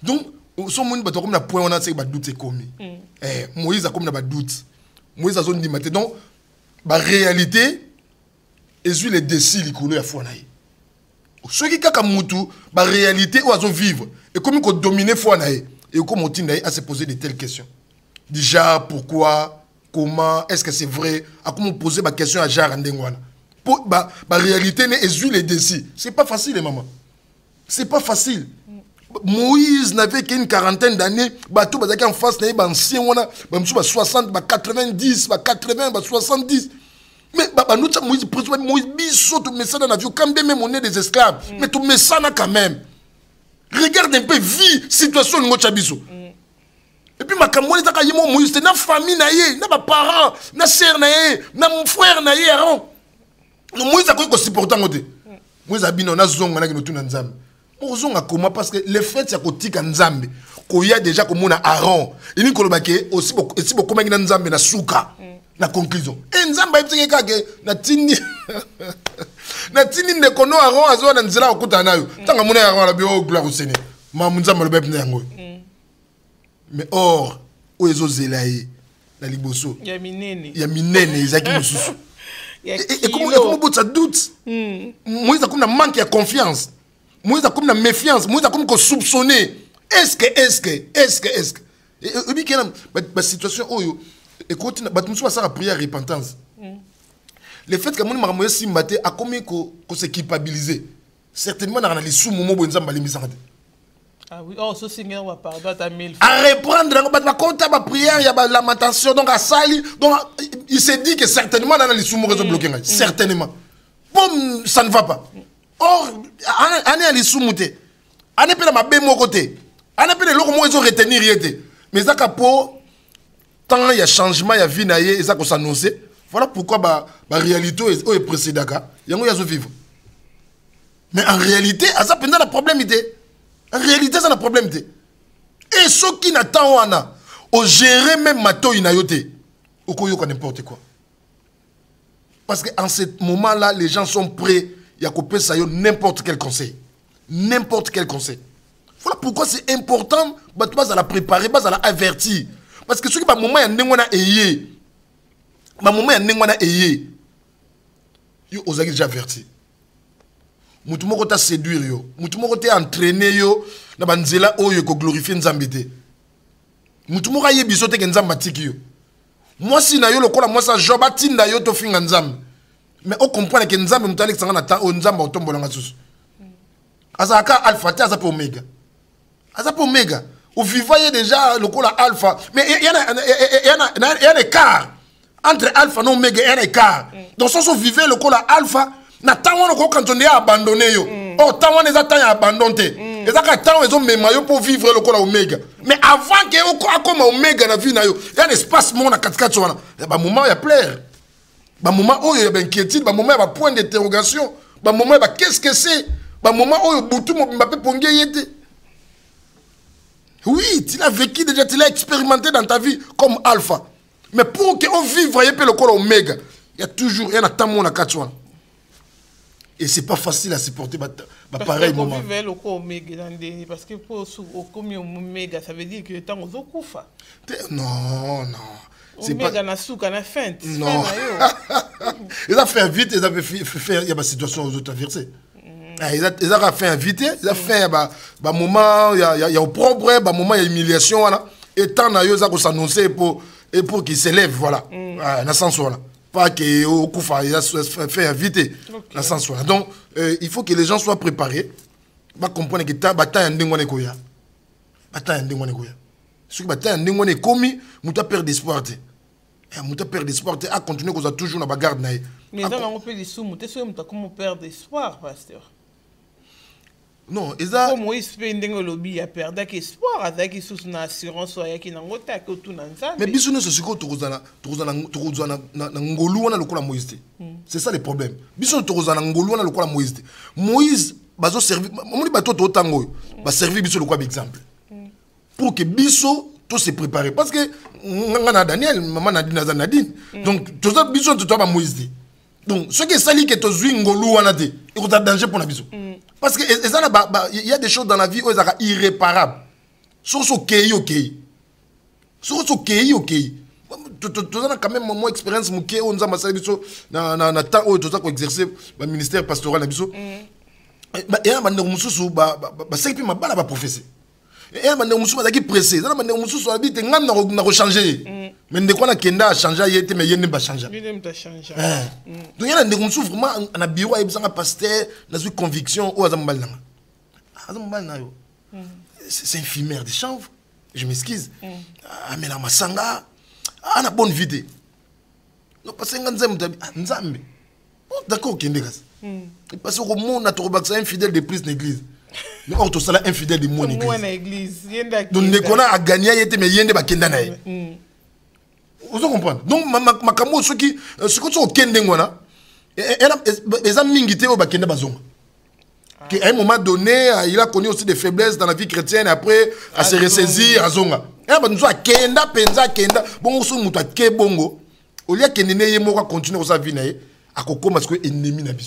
donc, si on a comme la point, on a dit que doute est commis. Moïse a comme la doute. Moïse a dit que donc, la réalité, est les décis qui coulent à Fouanaï. Ceux qui ont la réalité, ils vont vivre. Et comme ils ont dominé Fouanaï, et comme on à se poser de telles questions. Déjà, pourquoi, comment, est-ce que c'est vrai, à comment poser ma question à Jar Andengwana. La réalité, est les décis. C'est pas facile, maman. C'est pas facile. Moïse n'avait qu'une quarantaine d'années. Bateau bazaki en face na ancien wana, ba 60, 90, 80, 70. Mais Moïse Moïse biso tout messana na vieux quand même on est des esclaves. Mais tout messana quand même. Regarde un peu vie situation ngo chabiso. Et puis makamoni taka yemo Moïse na famille na ye, na ba parents, na sœur na ye, na mon frère na ye Aaron. Moïse a ko supporter ngote. Moïse abino na zonga na kino na nzambe. Comment parce que le fait c'est que Nzambe qu'il y a déjà comme on a Aaron il dit que aussi beaucoup comme Nzambe na souka na conclusion et Nzambe il dit na tini na tini ne kono Aaron azo na nzela okuta nayo tanga mona Aaron la bio gloire au Seigneur ma Nzambe le bébé yango mais or o ezo zelaye na liboso ya minene ezaki mususu et comment ça doute Moïse a comme un manque de confiance. Moïse a comme la méfiance, Moïse a comme soupçonné. Est-ce que et puis la situation écoute bah ça a prié à repentance. Le fait que mon Moïse Simbate a commis qu'on se culpabiliser. Certainement dans les sous moments où nous avons mis ça. Ah oui, oh ce Seigneur va pardonner ta mille. À reprendre bah quand ta prière, il y a la lamentation donc à sali donc il s'est dit que certainement dans les sous moments bloqués certainement. Bon ça ne va pas. Or, on est allé sous-mouter. On est allé à ma côté. On est allé à la retenir. Mais ça, tant il y a changement, il y a vie, et ça, s'annonce. Voilà pourquoi la réalité est précédente. Il y a vivre. Mais en réalité, ça peut être un problème. En réalité, c'est un problème. Et ceux qui n'attendent pas, au gérer même mato inayote, au koyo n'importe quoi. Parce qu'en ce moment-là, les gens sont prêts. Il y a coupé ça n'importe quel conseil. N'importe quel conseil. Voilà pourquoi c'est important de la préparer, de la avertir. Parce que ce qui est moment il y a déjà averti. Mutumo t'a séduire yo, mutumo t'a entraîner yo na banzela oyo ko glorifier Nzambete. Mutumo ka yebiso te Nzamba tiki yo. Moi si na yo lokola moi sa job atinda yo to finga Nzambe. Mais on comprend que Nzambe mutali sanga na o Nzamba otombola ngasusu. Azaka alpha te azapo omega. Azapo omega. Au vivant déjà le cola alpha mais il y a un écart entre alpha et omega, il y a un écart. Dans ce sens vivait le cola alpha na tawana ko quand on est abandonné yo. Oh tawana les attend abandonné. Les attend ils ont même pour vivre le cola omega. Mais avant que on comme omega na vie na yo, il y a un espace mon na 4 wana. Ba moment il y a plaire. Bah moment où il y a inquiétude, bah moment il y a point d'interrogation, bah moment il y a qu'est-ce que c'est, bah moment où il y a boutou Mbappé Pongé yété. Oui, tu l'as vécu déjà, tu l'as expérimenté dans ta vie comme alpha. Mais pour qu'on vive, voyez le corps oméga, il y a toujours un temps à 4. Et c'est pas facile à supporter pareil moment. Parce que vivre le corps oméga parce que pour comme oméga ça veut dire que temps aux okufa. Non. C'est pas na souka na fin. Non. Ils ont fait vite, ils avaient fait il y a une situation aux autres versets. Ils ont fait inviter, ils ont fait moment il y a au problème, moment il y a humiliation voilà. Et tant na yo ça ko s'annoncer pour qu'ils s'élèvent voilà. Dans sens voilà. Pas que au kufa il a fait inviter dans sens voilà. Donc il faut que les gens soient préparés. Ba comprendre que ta bataille ndengone koya. Bataille ndengone koya. Ce qui bataille ndengone komi, muta perdre d'espoir. Muta perdre d'espoir à continuer qu'on a toujours na bagarre na. Mais dans on peut des sous muta so muta comment perdre d'espoir pasteur. non eza Moïse pe ndenge lobby a perdu espoir azaki sous une assurance ayaki nango ta ko tout nzambe. mais biso ne siko tokozana na ngolu wana lokola Moïse. C'est ça le problème. Biso tokozana ngolu wana lokola Moïse. Moïse bazo servir moni bato to tango ba servir biso lokola exemple. Pour que biso tout se préparer parce que ngana Daniel maman Nadine. Donc tout ça biso to ba Moïse. Donc ce qui sali que to zui ngolu wana te, il y a danger pour la biso. Parce que il y a des choses dans la vie où elles sont irréparables. So kei ok. So kei ok. Tu as quand même mon expérience mon kei on nous a massé biso na temps où tu as exercer le ministère pastoral na biso. Et un bandeur mususu ba c'est puis ma bala ba professeur. Et un bandeur mususu ba qui pressé. Un bandeur mususu a dit ngam na changer. Mais ndeko na kenda a changer yete mais yene ba changer. Yene ba changer. Donc il y a ndeko mususu vraiment na bureau a besoin pasteur na une conviction ou azambal nanga. Azambal na yo. C'est infirmière de chanvre. Je m'excuse. Amena masanga. Ana bonne vie. Non parce que nzambe. D'accord kende kas. Parce que au monde na to baksa infidèle de plus l'église. Mais on to sala infidèle de mon église. Donc ndeko na a gagné yete mais yende ba kenda na ye. Vous comprenez? Donc ma kamo ce qui au kende ngona les amis mingi te o ba kenda bazonga. À un moment donné, il a connu aussi des faiblesses dans la vie chrétienne et après, à se ressaisir à Zonga. Et après, nous avons kenda, penza, kenda. Bon, on s'en mouta ke bongo. Au lieu que Néné Moka continue sa vie, à Koko, parce que ennemi n'a pas.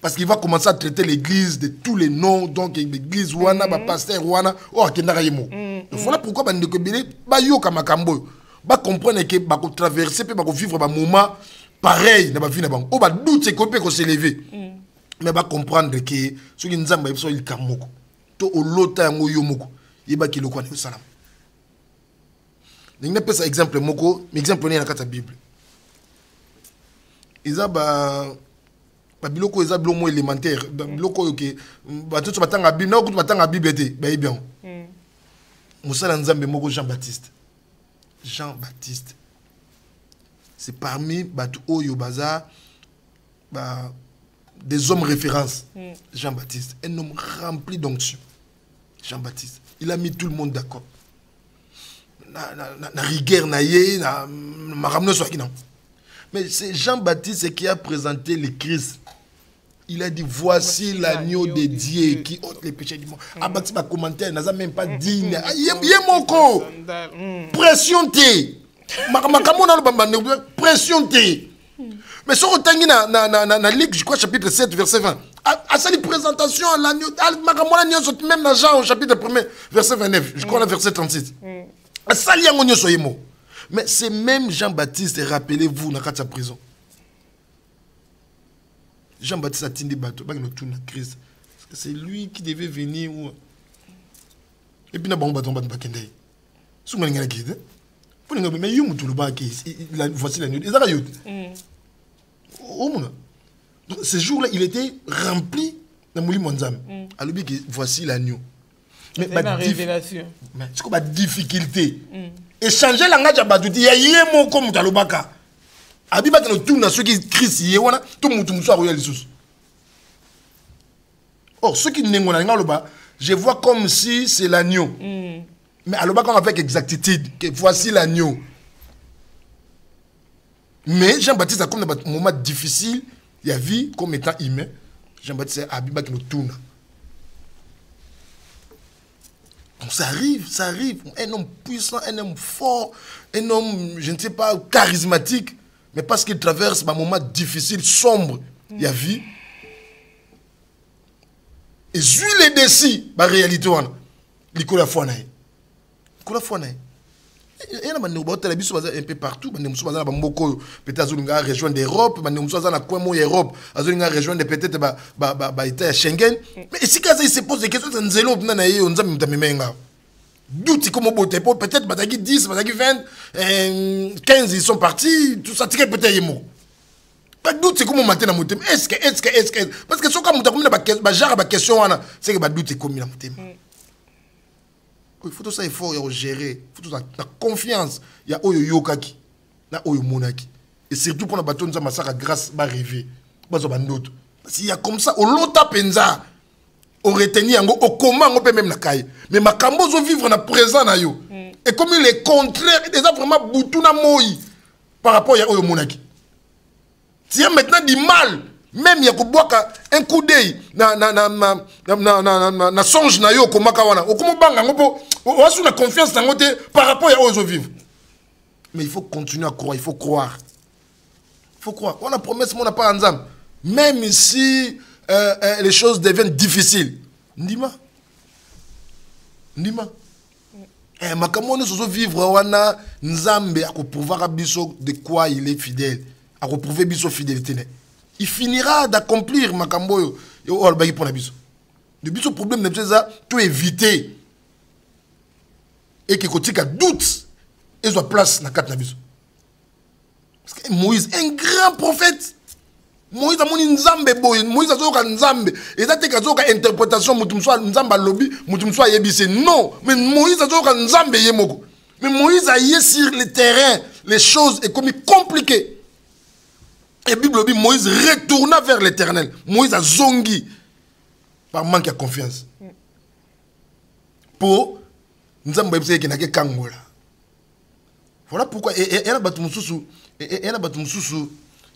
Parce qu'il va commencer à traiter l'église de tous les noms. Donc, l'église, Wana, pasteur, Wana, oh, kenda Rayemo. Voilà pourquoi, bah, Ndekobele, bah, yo, kamakambo. Bah, comprendre que, bah, traverser, bah, vivre, bah, moment pareil, dans la vie, bah, oh, bah, doute, c'est qu'on s'élever. Mais va comprendre que ce qui nous a dit, il kamoko. To olota yango yomoko. Yeba ki lokwa ne salam. N'inga pesa exemple moko, mais exemple ne na kata Bible. Iza ba biloko eza biloko élémentaire, biloko yoke ba tout batanga Bible, na ko batanga Bible te, ba bien. Musala nzambe moko Jean-Baptiste. Jean-Baptiste. C'est parmi batu oyo baza ba des hommes références. Jean-Baptiste, un homme rempli d'onction. Jean-Baptiste, il a mis tout le monde d'accord. Na rigueur, na ye, na maramno soit qui non. Mais c'est Jean-Baptiste qui a présenté le Christ. Il a dit voici l'agneau de Dieu qui ôte les péchés du monde. Abati ba commentaire, n'a même pas dit. Yemoko. Pression T. Makamona le bamba pression T. Mais si on tangi na Ligue, je crois, chapitre 7, verset 20. À cette présentation, même dans Jean, au chapitre 1, verset 29, je crois, le verset 36. Mais c'est même Jean-Baptiste, rappelez-vous, dans la prison. Jean-Baptiste a tindi bateau, Christ. C'est lui qui devait venir. Et puis, il y a un bateau qui est voici la nuit. Donc, ce jour-là, il était rempli de Mouli Monzam. Alors, voici l'agneau. Mais la révélation. Mais c'est comme la difficulté. Échanger la langage à Badouti, il y a un mot comme Talobaka. Abiba qui nous tourne à ceux qui crient, tout le monde soit royal. Or, ceux qui n'ont pas, je vois comme si c'est l'agneau. Mais à l'Obaka, avec exactitude, que voici l'agneau. Mais Jean-Baptiste a comme un moment difficile, il a vu comme étant humain. Jean-Baptiste a Abiba qui nous tourne. Donc ça arrive. Un homme puissant, un homme fort, un homme, je ne sais pas, charismatique. Mais parce qu'il traverse un moment difficile, sombre, il a vu. Et vu les décis, la réalité, il y a la foi. Il y a un peu partout. Peut-être rejoindre l'Europe, Europe, rejoindre peut-être Schengen. Mais ici, quand il se pose des questions, peut-être 10, 20, 15, ils sont partis, tout ça, peut-être. Pas de doute, c'est comme on matin dans mon thème. Est-ce que. Parce que ce que ma question, c'est que le doute est comme dans mon thème. Il faut tout ça effort, il faut gérer. Il faut tout ça. La confiance, il y a Oyo Yokaki, il y a Oyo Monaki. Et surtout pour la bâton, nous avons grâce à rêver. Parce qu'il y a comme ça, au lota penza. au retenir yango au comment on peut même la caille mais makambo zo vivre na présent na yo et comme il est contraire déjà vraiment boutuna moi par rapport à oyo monaki tu as maintenant du mal même ya ko boka un coup d'œil na songe na yo komaka wana okomo banga ngopo wasu na confiance na ngote par rapport à oyo zo vivre mais il faut continuer à croire il faut croire on a promesse mon n'a pas ensemble même si les choses deviennent difficiles. Ndima. Makamono sozo vivre wana nzambe ako pouvoir biso de quoi il est fidèle. Ako prouver biso fidélité. Il finira d'accomplir makambo yo albagi pour la biso. Le biso problème n'est ça tout éviter et que kotika doute et soit place na kat na biso. Parce que Moïse un grand prophète Moïse a moni nzambe boy Moïse a zoka nzambe et ça te kazoka interprétation mutumswa nzamba lobby mutumswa yebise non mais Moïse a zoka nzambe yemoko mais Moïse a yé sur le terrain les choses est comme compliquées et Bible lobby Moïse retourna vers l'Éternel Moïse a zongi par manque de confiance pour nzamba yebise ke nake kangola voilà pourquoi et elle a battu mususu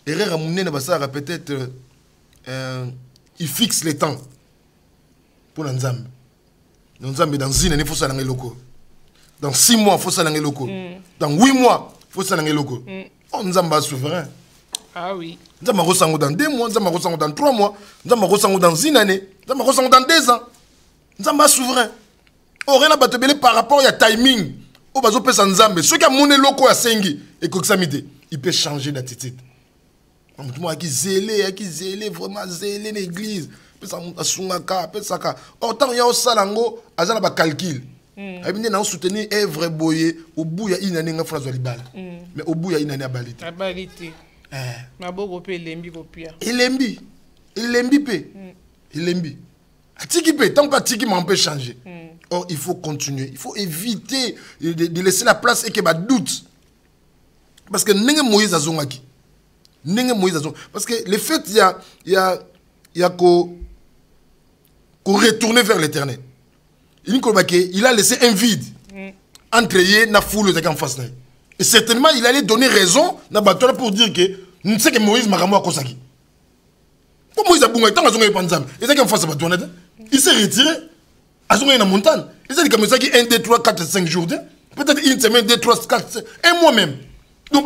erreur à mon peut-être il fixe les temps pour l'ensemble. L'ensemble dans une année faut ça dans les locaux. Dans 6 mois faut ça dans les locaux. Dans 8 mois faut ça dans les locaux. On est souverain. Ah oui. Nous sommes dans 2 mois, nous sommes dans 3 mois, nous sommes dans 1 année, nous sommes dans 2 ans. Nous sommes souverain. On rien à battre par rapport à timing. Au bazo pesa nzambe. Ceux qui ont monnaie locaux à Sengi et Koksamite, il peut changer d'attitude. Moi qui zélé vraiment zélé l'église pesa asungaka pesa ka autant ya osalango azala ba calcul abinde na soutenir œuvre boye au bout ya inane nga France libala mais au bout ya inane abalite maboko pe lembi kopia lembi pe lembi atiki pe tant que atiki m'en peut changer or il faut continuer il faut éviter de laisser la place et que ba doute parce que nenge Moïse azongaki parce que le fait il y a qu'au retourner vers l'Éternel. Il a laissé un vide entre eux na foule de en face. Et certainement il allait donner raison na batola pour dire que nous sais que Moïse m'a ramené à Kosaki. Pour Moïse a bougé tant azonga panzam. Et ça qu'en face batola il s'est retiré azonga na montagne. Il s'est dit comme ça qui 1 2 3 4 5 jours peut-être une semaine 2 3 4 un mois même. Donc,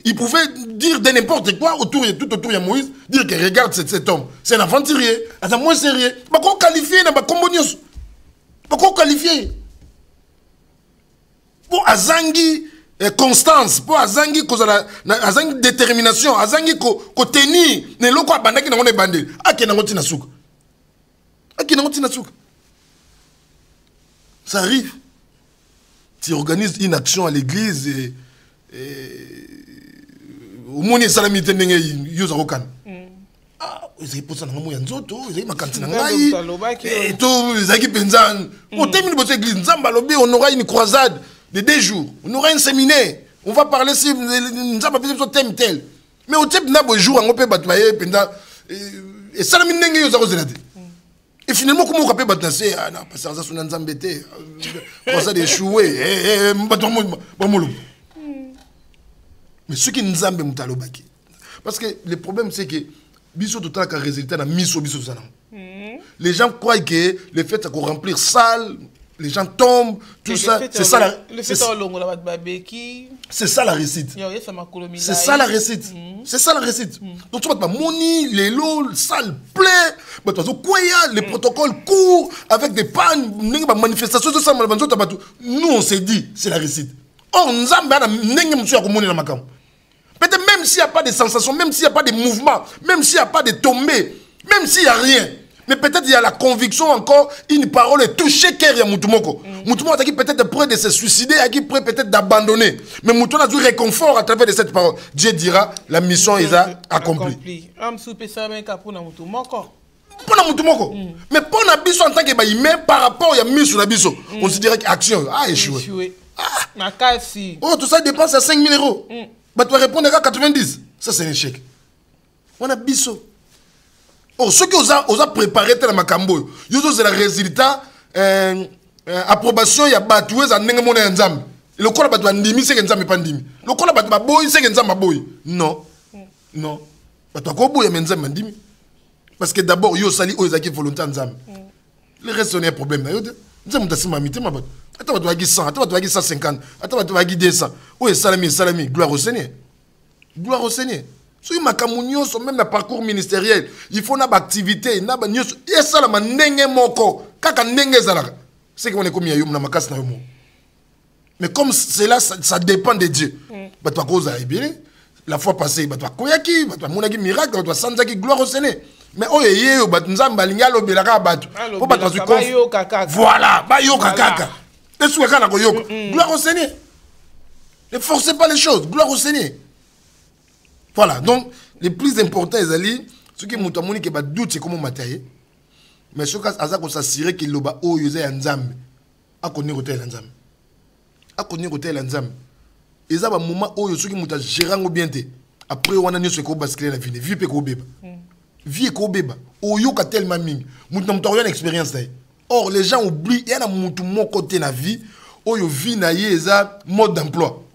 il pouvait dire de n'importe quoi tout autour de Moïse, dire que regarde cet homme, c'est un aventurier, c'est un moins sérieux. Pas qu'on qualifie, pas qu'on qualifie. Pour Azangi constance, pour Azangi détermination, Azangi ko tenir, ne loko abandaki na ngone bandel. Aki na ngoti na suka. Ça arrive. Tu organises une action à l'église et au moins les salamité ndenge yoza kokan ils pour ça na mo ya nzoto ils makanti na ngai et tout ils penza au termine de l'église nzamba lobi on aura une croisade de 2 jours on aura un séminaire on va parler sur nzamba peut être thème tel mais au type na bo jour on peut battre penza et salamité ndenge yoza kozelate et finalement comment on peut battre c'est na passer ça sur nzamba té croisade échoué battre mo mais ce qui nous a mis baki parce que le problème c'est que biso tout le résultat na miso sana les gens croient que le fait de remplir salle les gens tombent tout ça c'est ça la c'est ça la réussite c'est ça la réussite c'est ça la réussite donc tu vas pas moni les lots salle plein les protocoles courts avec des pannes manifestations tout ça nous on s'est dit c'est la réussite or nzambe ana ndenge mutu ya komona na makambo peut-être même s'il n'y a pas de sensation même s'il n'y a pas de mouvement même s'il n'y a pas de tombée même s'il n'y a rien mais peut-être il y a la conviction encore une parole est touchée cœur ya mutumoko mutumoko qui peut-être prêt de se suicider qui prêt peut-être d'abandonner mais mutumoko a du réconfort à travers de cette parole Dieu dira la mission est accomplie am soupe ça ben ka pona mutumoko mais pour la biso en tant que humain par rapport à miso na biso on se dirait que action a échoué. Oh, tout ça dépense à 5 000 euros. Bah, tu vas répondre à 90. Ça, c'est un échec. On a biso. Or, ceux qui ont préparé la Makambo, ils ont le résultat, approbation, il y a battu, ils ont négocié un nzam. Le quoi la battu ndimi, c'est que nzam est pas ndimi. Le quoi la battu baboy, c'est que nzam baboy. Non, non. Battu quoi boy, mais nzam ndimi. Parce que d'abord, yo sali, yo zaki volonté nzam. Le reste, on a un problème. Nzam t'as mamité, ma botte. Attends, tu vas 100, attends, tu vas 150, attends, tu vas 200. Oui, salami, gloire au Seigneur. Gloire au Seigneur. Si ma camounion sont même dans le parcours ministériel, il faut une activité, une activité. Il y a ça, mais n'engé moko. Kaka n'engé zala. C'est qu'on est comme yayum na makas na yomo. Mais comme cela, ça dépend de Dieu. Bah toi cause a bien. La fois passée, bah toi koyaki, bah toi monaki miracle, bah toi sanzaki gloire au Seigneur. Mais oh yé, bah nzamba lingalo belaka batu. Pour battre du corps. Voilà, bah yo kaka. Et sous kana ko yoko. Gloire au Seigneur. Ne forcez pas les choses. Gloire au Seigneur. Voilà, donc les plus importants, ceux qui m'ont dit que doute, c'est comment matériel. Mais ceux qui ont s'assuré que le bas haut, ils ont un zam. À connaître l'hôtel en zam. À connaître l'hôtel en zam. Et ça, un moment où ceux qui m'ont géré au bien. Après, on a dit que basculer la vie. Vie peut qu'on bébé. Vie qu'on bébé. Au yo, tellement ming. Nous n'avons rien d'expérience. Or, les gens oublient, il y a un côté de la vie où ils vivent un mode d'emploi.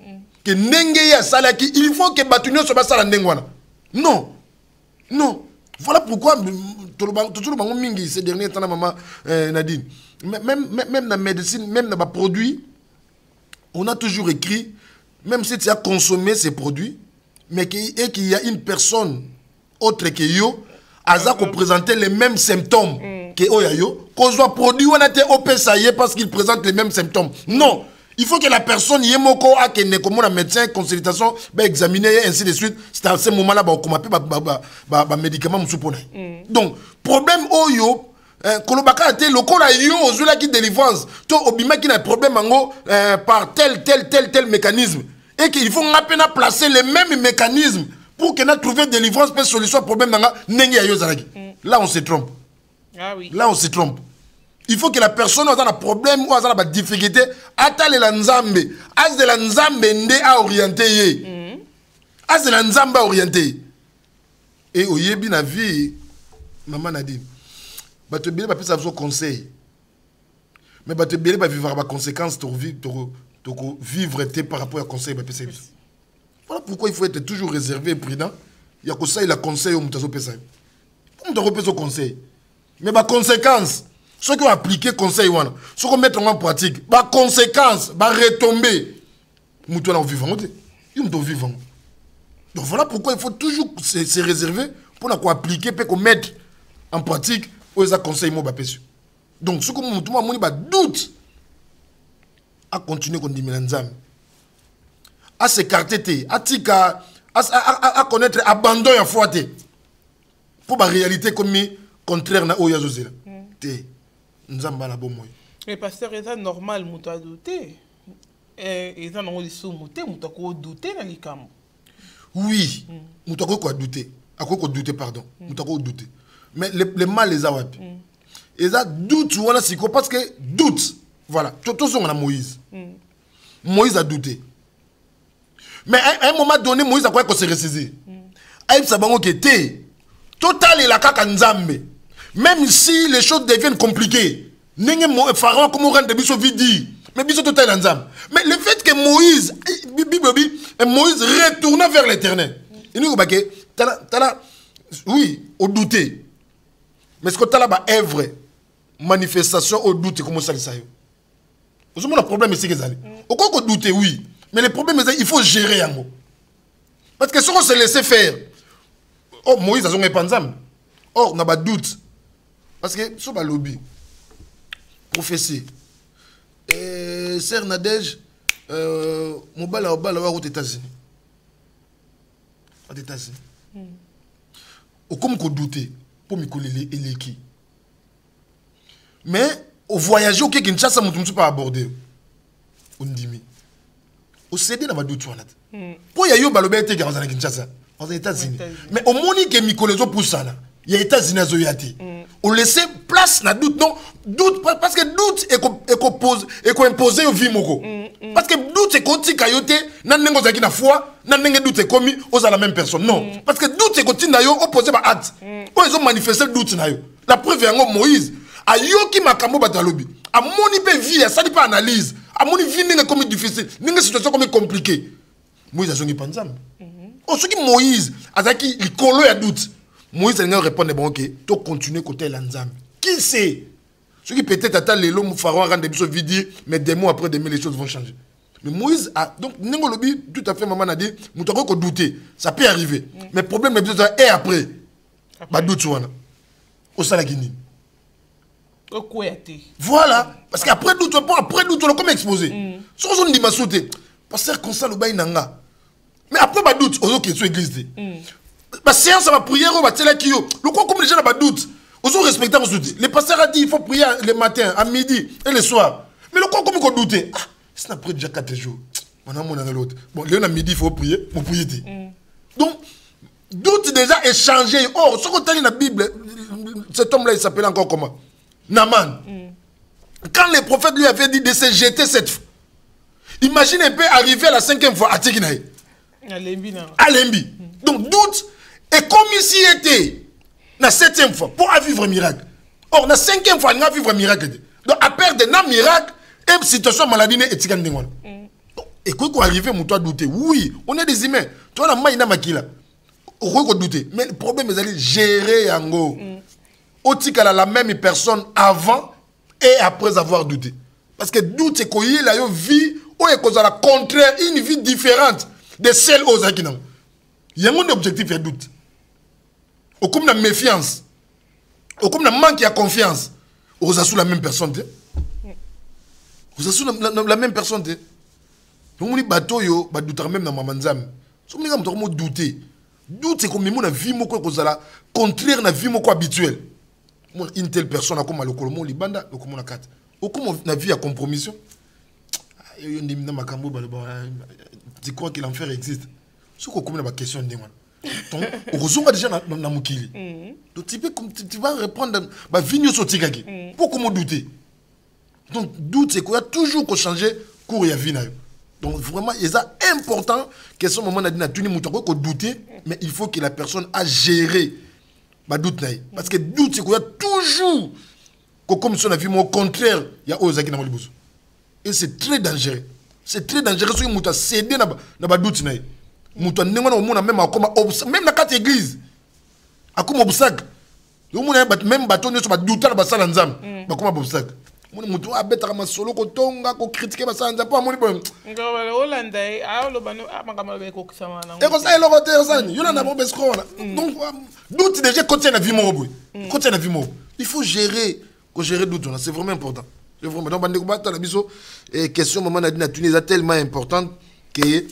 Que n'engaya salaki, il faut que batunyo soit basala ndengwana. Non. Non. Voilà pourquoi tout le monde mingi ces derniers temps maman Nadine. Même dans la médecine, même dans les produits, on a toujours écrit, même si tu as consommé ces produits, mais qu'il y a une personne autre que yo, Aza qui présentait les mêmes symptômes que Oyayo, qu'on soit produit on a été opésaillé parce qu'il présente les mêmes symptômes. Non. Il faut que la personne y ait moko a que ne comme un médecin consultation ba examiner et ainsi de suite. C'est à ce moment-là ba comme ba médicament musupona. Donc problème oyo kolobaka ate lokola yo ozula qui délivrance to obima qui na problème ango par tel mécanisme et qu'il faut ngapena placer les mêmes mécanismes pour que na trouver délivrance peut solution problème nanga ndenge ya yo zalaki. Là on se trompe. Ah oui. Là on se trompe. Il faut que la personne ait un problème ou ait une difficulté, attale la nzambe, as de la nzambe nde a orienté. As de la nzambe a orienté. Et au yebi na vie, maman a dit, bah te bien pas ça besoin conseil. Mais bah te bien pas vivre à conséquence to vivre par rapport à conseil bah pesa. Voilà pourquoi il faut être toujours réservé et prudent. Il y a que ça il a conseil au mutazo pesa. Pour mutazo pesa conseil. Mais bah conséquence ceux qui ont appliqué conseil, ceux qui mettent en pratique, les conséquences, les retombées, nous sommes vivants. Nous sommes vivants. Donc voilà pourquoi il faut toujours se réserver pour appliquer, pour mettre en pratique les conseils. Donc ceux qui ont doute à continuer à continuer à s'écarter, à connaître l'abandon et la foi. Pour la réalité comme contraire à Oyazozela. Mais pasteur, c'est normal, tu as douté. Et ça, on a douté dans les camps. Oui, tu as douté. Douté, pardon. Tu as douté. Mais les mal les a wapi. Et ça, doute, parce que doute, voilà. Tout le monde a Moïse. Moïse a douté. Mais à un moment donné, Moïse a quoi qu'on s'est ressaisi. Aïe, ça va était total et la kaka nzambe. Même si les choses deviennent compliquées, Pharaon comme on rend de biso vidi, mais biso total ensemble. Mais le fait que Moïse retourna vers l'Éternel, il nous dit oui, au douter. Mais ce que tu as là, œuvre, manifestation au doute, comment ça le sait? Vous avez un problème ici, au quoi qu'on doute, oui. Mais le problème, c'est qu'il faut gérer en gros. Parce que si on se laisse faire, oh Moïse a son épanzam. Or, on a pas de doute. Parce que, sur le lobby, prophétie, Sœur Nadège, mon bal aux États-Unis. Aux États-Unis. Au comme qu'on doutait, pour me coller les qui. Mais, au voyage, au Kinshasa, je ne suis pas abordé. On dit, au CD, on a doute. Pour y aller au balobé, il y a Kinshasa, aux États-Unis. Mais au monde qui est Mikolezo pour ça, il y a les États-Unis à Zoyati. On laisse place na doute, non? Doute, parce que doute est imposé au vie moko. Parce que doute est côté kayote, nan nengo zaki na foi, nan nenge doute est commis, aux la même personne. Non. Parce que doute est côté na yo opposé ba acte. Ils ont manifesté doute na yo. La preuve est Moïse. A yo ki makambo batalobi. A moni pe vie, ça dit pas analyse. A moni vie n'est comme difficile, n'est situation comme compliquée. Moïse a zongi panzam. Ce qui Moïse, azaki il colo ya doute. Moïse a répondre bon OK, to continuer côté l'anzam. Qui sait? Ce qui peut-être attend les lots pharaon rendre des choses vides, mais des mois après les choses vont changer. Mais Moïse a donc nengo lobi tout à fait maman a dit, moutako ko douter, ça peut arriver. Mais le problème est après. Ba doute wana. Au salagini. Voilà, parce qu'après doute, comme exposé. Si on dit ma sauté, parce que comme ça le bail nanga. Mais après ma doute, on est sur l'église. La séance va prier, on va télé qui yo. Le quoi comme les gens n'ont pas doute, on sont respectés on se dit. Le pasteur a dit il faut prier le matin, à midi et le soir. Mais le quoi comme on douter. Ah, c'est après déjà 4 jours. On a mon l'autre. Bon, le midi il faut prier, on prier. Donc doute déjà est changé. Oh, ce qu'on a dans la Bible, cet homme-là il s'appelle encore comment? Naman. Quand le prophète lui avait dit de se jeter cette fois, imagine un peu arriver à la 5e fois à Tikinaï. À Lembi. Donc doute est comme s'il était la 7e fois pour vivre un miracle. Or, la 5e fois, il va vivre un miracle. Donc, à perdre un miracle, et situation maladie et Tikan Dingwan. Et quoi qu'on arrive, on doit douter. Oui, on est des humains. Toi, on a maïna makila. On doit douter. Mais le problème, c'est d'aller gérer en gros. Otika la même personne avant et après avoir douté. Parce que doute c'est qu'il y a une vie où il y a contraire, une vie différente de celle aux Akinam. Il y a un objectif et doute. Au comme la méfiance, au comme la manque de confiance, aux assous la même personne. Aux assous la même personne. Donc on dit bateau yo, ba douter même dans mamanzam. So on dit comme douter. Doute c'est comme la vie moko kozala contraire na vie moko habituelle. Une telle personne a comme le Colombo, Libanda, le Comona 4. Au comme la vie à compromission. Tu crois que l'enfer existe? Ce qu'on comme la question de moi. Donc, heureusement déjà dans Mukili. Donc tu vas répondre à Vigno Sotigagi. Pourquoi douter? Donc, doute, c'est qu'il y a toujours qu'on changer cours et vie. Donc, vraiment, il est important que ce moment, on a dit qu'on douter, mais il faut que la personne a géré. Doute parce que doute c'est qu'il y a toujours comme si on a vu au contraire il y a aux dans le et c'est très dangereux si on a cédé na doute na muta même même na quatre église comme obstacle même bateau ne soit douter na basala nzam comme obstacle mutu abetaka masolo ko tonga ko critiquer basala nzam po amoni bon donc doute déjà contient la vie mobile. Il faut gérer doute, c'est vraiment important. C'est vraiment donc bande ko la biso question maman Nadine Tunis est tellement importante que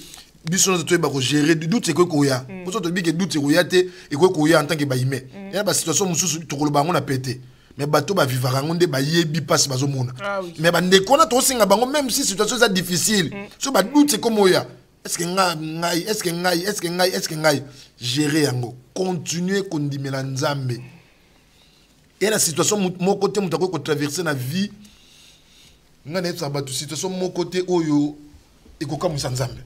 biso nous doit gérer doute c'est quoi koya. Pour ça te dit que doute c'est koya te et quoi koya en tant que baïmé. Il y a ba situation mususu to ko bango na pété. Mais bateau ba vivre ngonde ba yebi passe bazo mona. Mais ba ndekona to singa bango même si situation est difficile. So ba doute c'est comme oya. Est-ce que ngai gérer yango continuer kondimela nzambe et la situation mon côté mutako ko traverser na vie ngane ça ba situation mon côté oyo et ko comme nzambe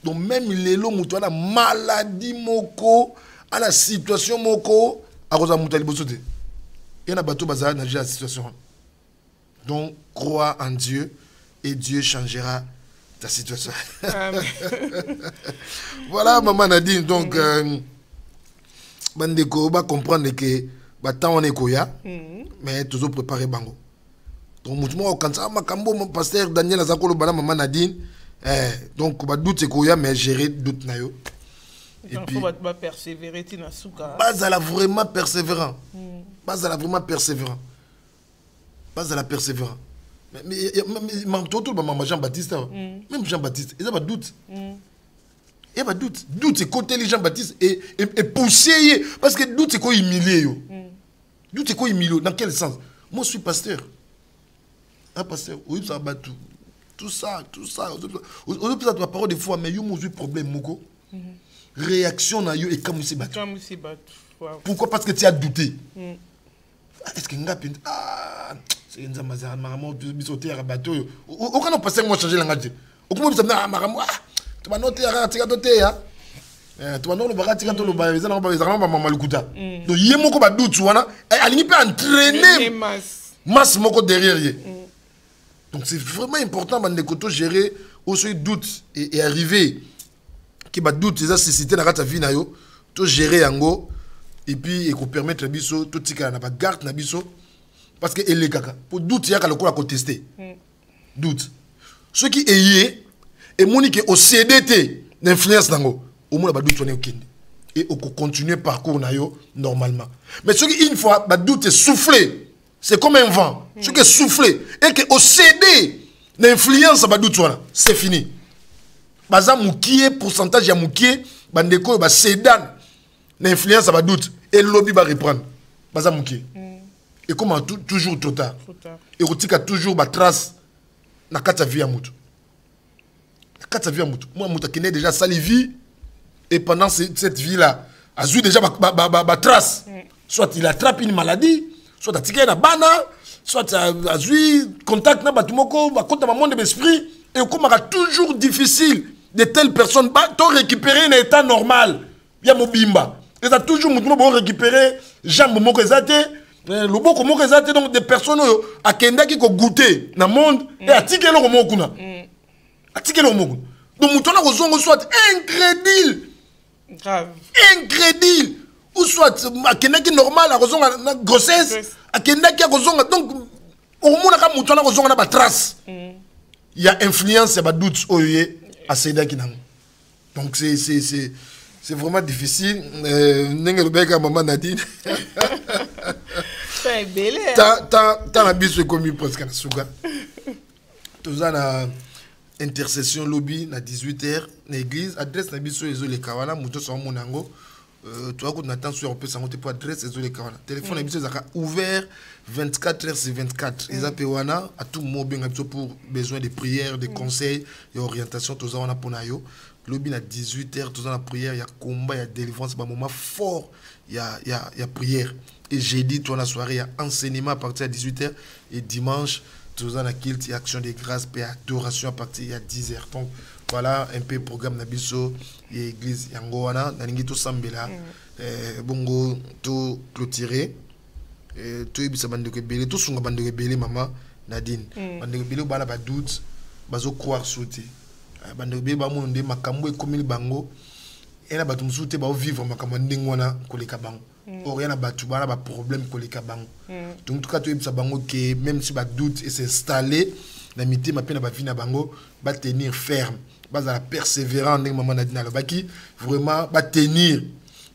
donc même lelo mutu ana maladie moko à la situation moko a koza mutali bosote et na bato bazala na la situation donc crois en Dieu et Dieu changera ta situation. Voilà, maman Nadine. Donc, Bandeko va comprendre que temps on est koya, mais toujours préparer bango. Donc, moi, quand ça, mon pasteur Daniel Azakolo, maman Nadine, donc, doute c'est koya, mais gérer doute nayo. Et puis, il faut persévérer. Bazala vraiment persévérant. Bazala vraiment persévérant. Bazala persévérant. Mais Jean-Baptiste, même Jean-Baptiste, il n'y a pas de doute. Il n'y a pas de doute. Doute, c'est côté les Jean-Baptiste et pousser. Parce que doute, c'est quoi humilier. Doute, c'est quoi humilier. Dans quel sens? Moi, je suis pasteur. Un pasteur, oui, ça va tout ça. On peut pas parole des fois, mais il y a un problème. Réaction, et comme c'est battu. Pourquoi? Parce que tu as douté. Est-ce que c'est une zamazara maramo bisoté à bateau aucun n'a passé moi changer langage aucun bisa na maramo tu vas noter à tika toté ya tu vas non le baga tika to le baga ils ont pas maman lukuta donc yemo ko ba doute wana alingi peut entraîner masse moko derrière ye donc c'est vraiment important bande koto gérer aussi doute et arriver qui ba doute ça susciter na kata vie na yo to gérer yango et puis et ko permettre biso to tika na ba garde na biso parce que elle est kaka pour doute ya ka le ko tester doute ce qui est yé et monique au CDT d'influence nango au moins ba doute on est okende et on continuer parcours na yo normalement mais ce qui une fois ba doute est soufflé c'est comme un vent ce qui est soufflé et que au CD l'influence ba doute voilà c'est fini baza mukie pourcentage ya mukie bandeko ba sedan l'influence ba doute et le lobby va reprendre baza mukie et comment toujours trop tard et rotika toujours ba trace na kata vie ya mutu na kata vie ya mutu moi mutu qui n'est déjà salivi et pendant cette vie là a eu déjà ba trace soit il attrape une maladie soit a tiké na bana soit a eu contact na batumoko ba konta ba monde d'esprit et comment toujours difficile de telles personnes ba to récupérer un état normal ya mobimba et ça toujours mutu bo récupérer jambe moko ezate le boko moko ezate donc des personnes a kenda qui ko goûter na monde et a tiké lo moko kuna a tiké lo moko donc mutu na kozongo soit incrédule grave incrédule ou soit a kenda qui normal a kozonga na grossesse a kenda qui a kozonga donc au monde ka mutu na kozonga na ba trace il y a influence ya ba doute oye à Seda Kinang. Donc c'est vraiment difficile. Nengelbeka maman Nadine. C'est belé. T'as la bise commis presque à Souga. Tous en intercession lobby à 18h l'église adresse na biso les kawana muto so monango. Tu vois qu'on attend sur un peu ça monter pour adresse les kawana. Téléphone na biso zaka ouvert 24h sur 24. Ils appellent wana à tout moment bien pour besoin de prières, de conseils et orientation tous en pour nayo. Lobby à 18h tous en la prière, il y a combat, il y a délivrance, c'est un moment fort, il y a prière. Et jeudi toute la soirée, il y a enseignement à partir de 18h et dimanche tous en la culte et action de grâce et adoration à partir de 10h. Donc voilà un peu le programme Nabiso et église Yangoana, nalingi to sambela bongo to clôturer. Tout est bien bandé belé tout sont bandé belé maman Nadine bandé belé bana ba doute bazo croire sauter bandé belé ba mo ndé makambo e komili bango et na batu msuté ba vivre makambo ndengwana koleka bango or yana batu bana ba problème koleka bango donc tout cas tout est bango que même si ba doute et s'installer la mité ma peine ba vie na bango ba tenir ferme ba za persévérant ndeng maman Nadine la baki vraiment ba tenir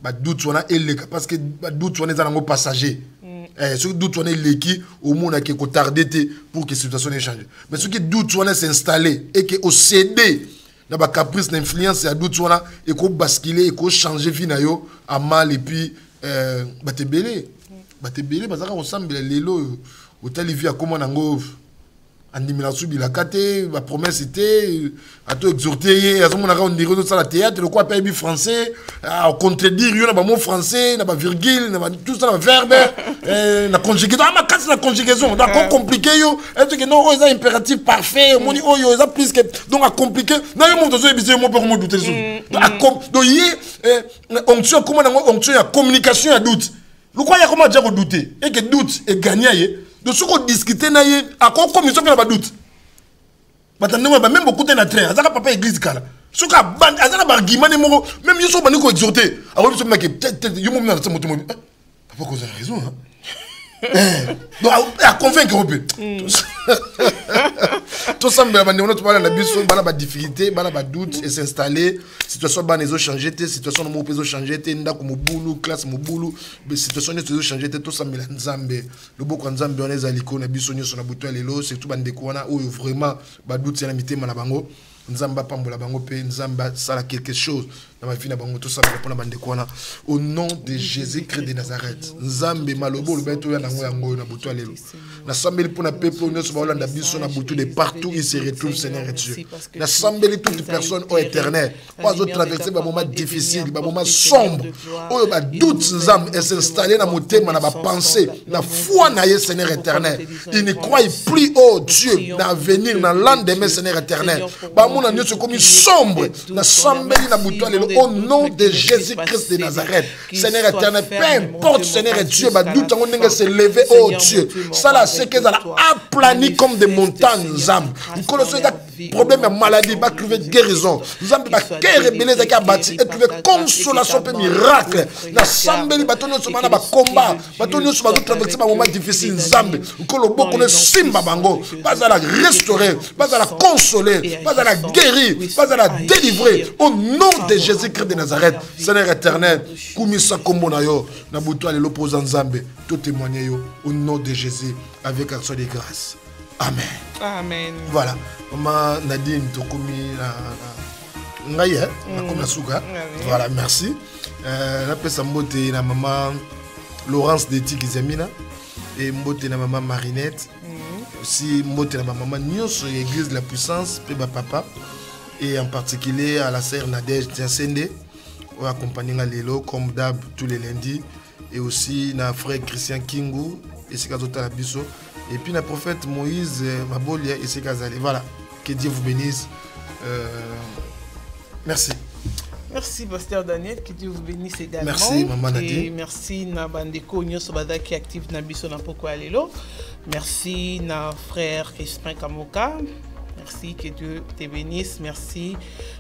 ba doute wana eleka parce que ba doute wana za nango passager ce qui doute on est l'équipe au monde qui est tardé pour que la situation change mais ce qui doute on est s'installer et que au CD na ba caprice d'influence ya doute on a et ko basculer et ko changer vie na yo à mal et puis ba te belé parce qu'on semble lelo au télévision comment nango andimila subi la kate la promesse était à tout exhorter à ce moment-là on dirait tout ça la théâtre le quoi pays français à contredire yo na ba mot français na ba virgule na ba tout ça na verbe na conjugaison ma carte la conjugaison d'accord compliqué yo est-ce que non ça impératif parfait moni yo ça plus que donc à compliqué na yo monto zo biso mo pe mo douter donc yi onction comment onction ya communication ya doute le quoi ya comment dire douter et que doute est gagné de ce qu'on discutait na ye à quoi commission que na doute batandemo ba même beaucoup na train azaka papa église kala ce ka bande azaka ba argument ne mo même yo so bani ko exhorter a ko so maki yo mo na moto mo papa ko a raison hein donc à convaincre un peu tout ça mais bande on parle na biso bana ba difficulté bana ba doute et s'installer situation bana zo changer té situation mo peso changer té ndako mo bulu classe mo bulu situation ne zo changer té tout ça mais nzambe le boko nzambe on les aliko na biso nyo so na buto lelo c'est tout bande ko wana oyo vraiment ba doute na mitema na bango nzamba pambola bango pe nzamba sala quelque chose na ma vie na bango to ça pour na bande kwana au nom de Jésus-Christ de Nazareth nzambe malobo le beto ya nango yango na butu alelo na sambeli pour na peuple on se balanda biso na butu de partout il se retrouve Seigneur et Dieu na sambeli toutes personnes au éternel pas au traverser ba moment difficile ba moment sombre oyo ba doute nzambe et s'installer na motema na ba pensée na foi na ye Seigneur éternel il ne croit plus oh Dieu dans l'avenir dans l'endemain Seigneur éternel ba mona nyoso comme sombre na sambeli na butu alelo au nom de Jésus-Christ de Nazareth Seigneur éternel peu importe Seigneur et Dieu ba doute on nenge se lever oh Dieu ça là c'est que ça aplani comme des montagnes nzambe nkolo so problème de maladie ba trouver guérison nzambe ba kere beleza ki abati et trouver consolation pe miracle na sambeli batonyo so mana ba combat batonyo so ba traverser ba moment difficile nzambe nkolo boko ne simba bango bazala restaurer bazala consoler bazala guérir bazala délivrer au nom de Jésus-Christ de Nazareth Seigneur éternel kumisa kombo na yo na butu ale l'opposant nzambe tout témoigner yo au nom de Jésus avec action de grâce. Amen. Amen. Voilà. Maman Nadine Tokomi Ngaye, na Souga. Voilà, merci. La pesa mbote na maman Laurence de Tikizamina et mbote na maman Marinette. Aussi mbote na maman Nyos église de la puissance pe ba papa et en particulier à la sœur Nadège Tiensende ou accompagner lelo comme d'hab tous les lundis et aussi na frère Christian Kingu et c'est Kazota la biso. Et puis le prophète Moïse Mabolia et ses Kazali. Voilà. Que Dieu vous bénisse. Merci. Merci, Pasteur Daniel. Que Dieu vous bénisse également. Merci, Maman Nadine. Et merci, Nabandeko Nyosobada qui est actif dans Biso Nampoko Alelo. Merci, na frère Crispin Kamoka. Merci, que Dieu te bénisse. Merci,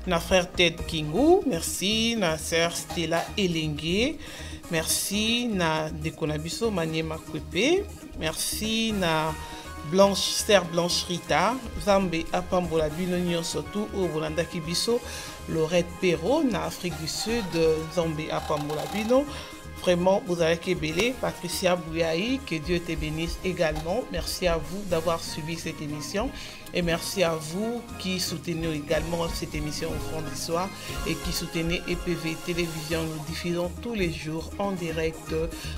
na frère Ted Kingu. Merci, na sœur Stella Elengue. Merci, na Dekonabiso Maniema Kwepe. Merci, na Sœur Blanche Rita. Zambe Apambola Binonio surtout au Bolanda Kibiso. Laurette Perrault, na Afrique du Sud. Zambe Apambola Bino. Vraiment, vous avez kébélé. Patricia Bouyaï, que Dieu te bénisse également. Merci à vous d'avoir suivi cette émission. Et merci à vous qui soutenez également cette émission au fond du soir et qui soutenez EPV Télévision. Nous diffusons tous les jours en direct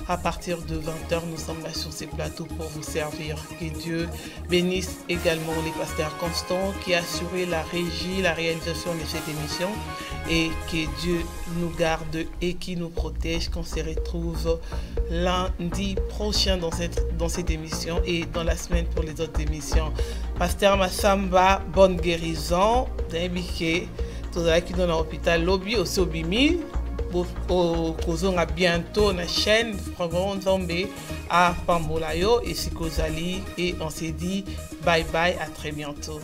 à partir de 20h. Nous sommes là sur ces plateaux pour vous servir. Que Dieu bénisse également les pasteurs Constant qui a assuré la régie, la réalisation de cette émission et que Dieu nous garde et qui nous protège qu'on se retrouve lundi prochain dans cette émission et dans la semaine pour les autres émissions. Pasteur Massamba, bonne guérison. D'habitude, tout ça qui donne à l'hôpital lobby au Sobimi. Au Kozonga bientôt na chaîne Frangon Zambé à Pambolayo et Sikozali et on s'est dit bye bye, à très bientôt.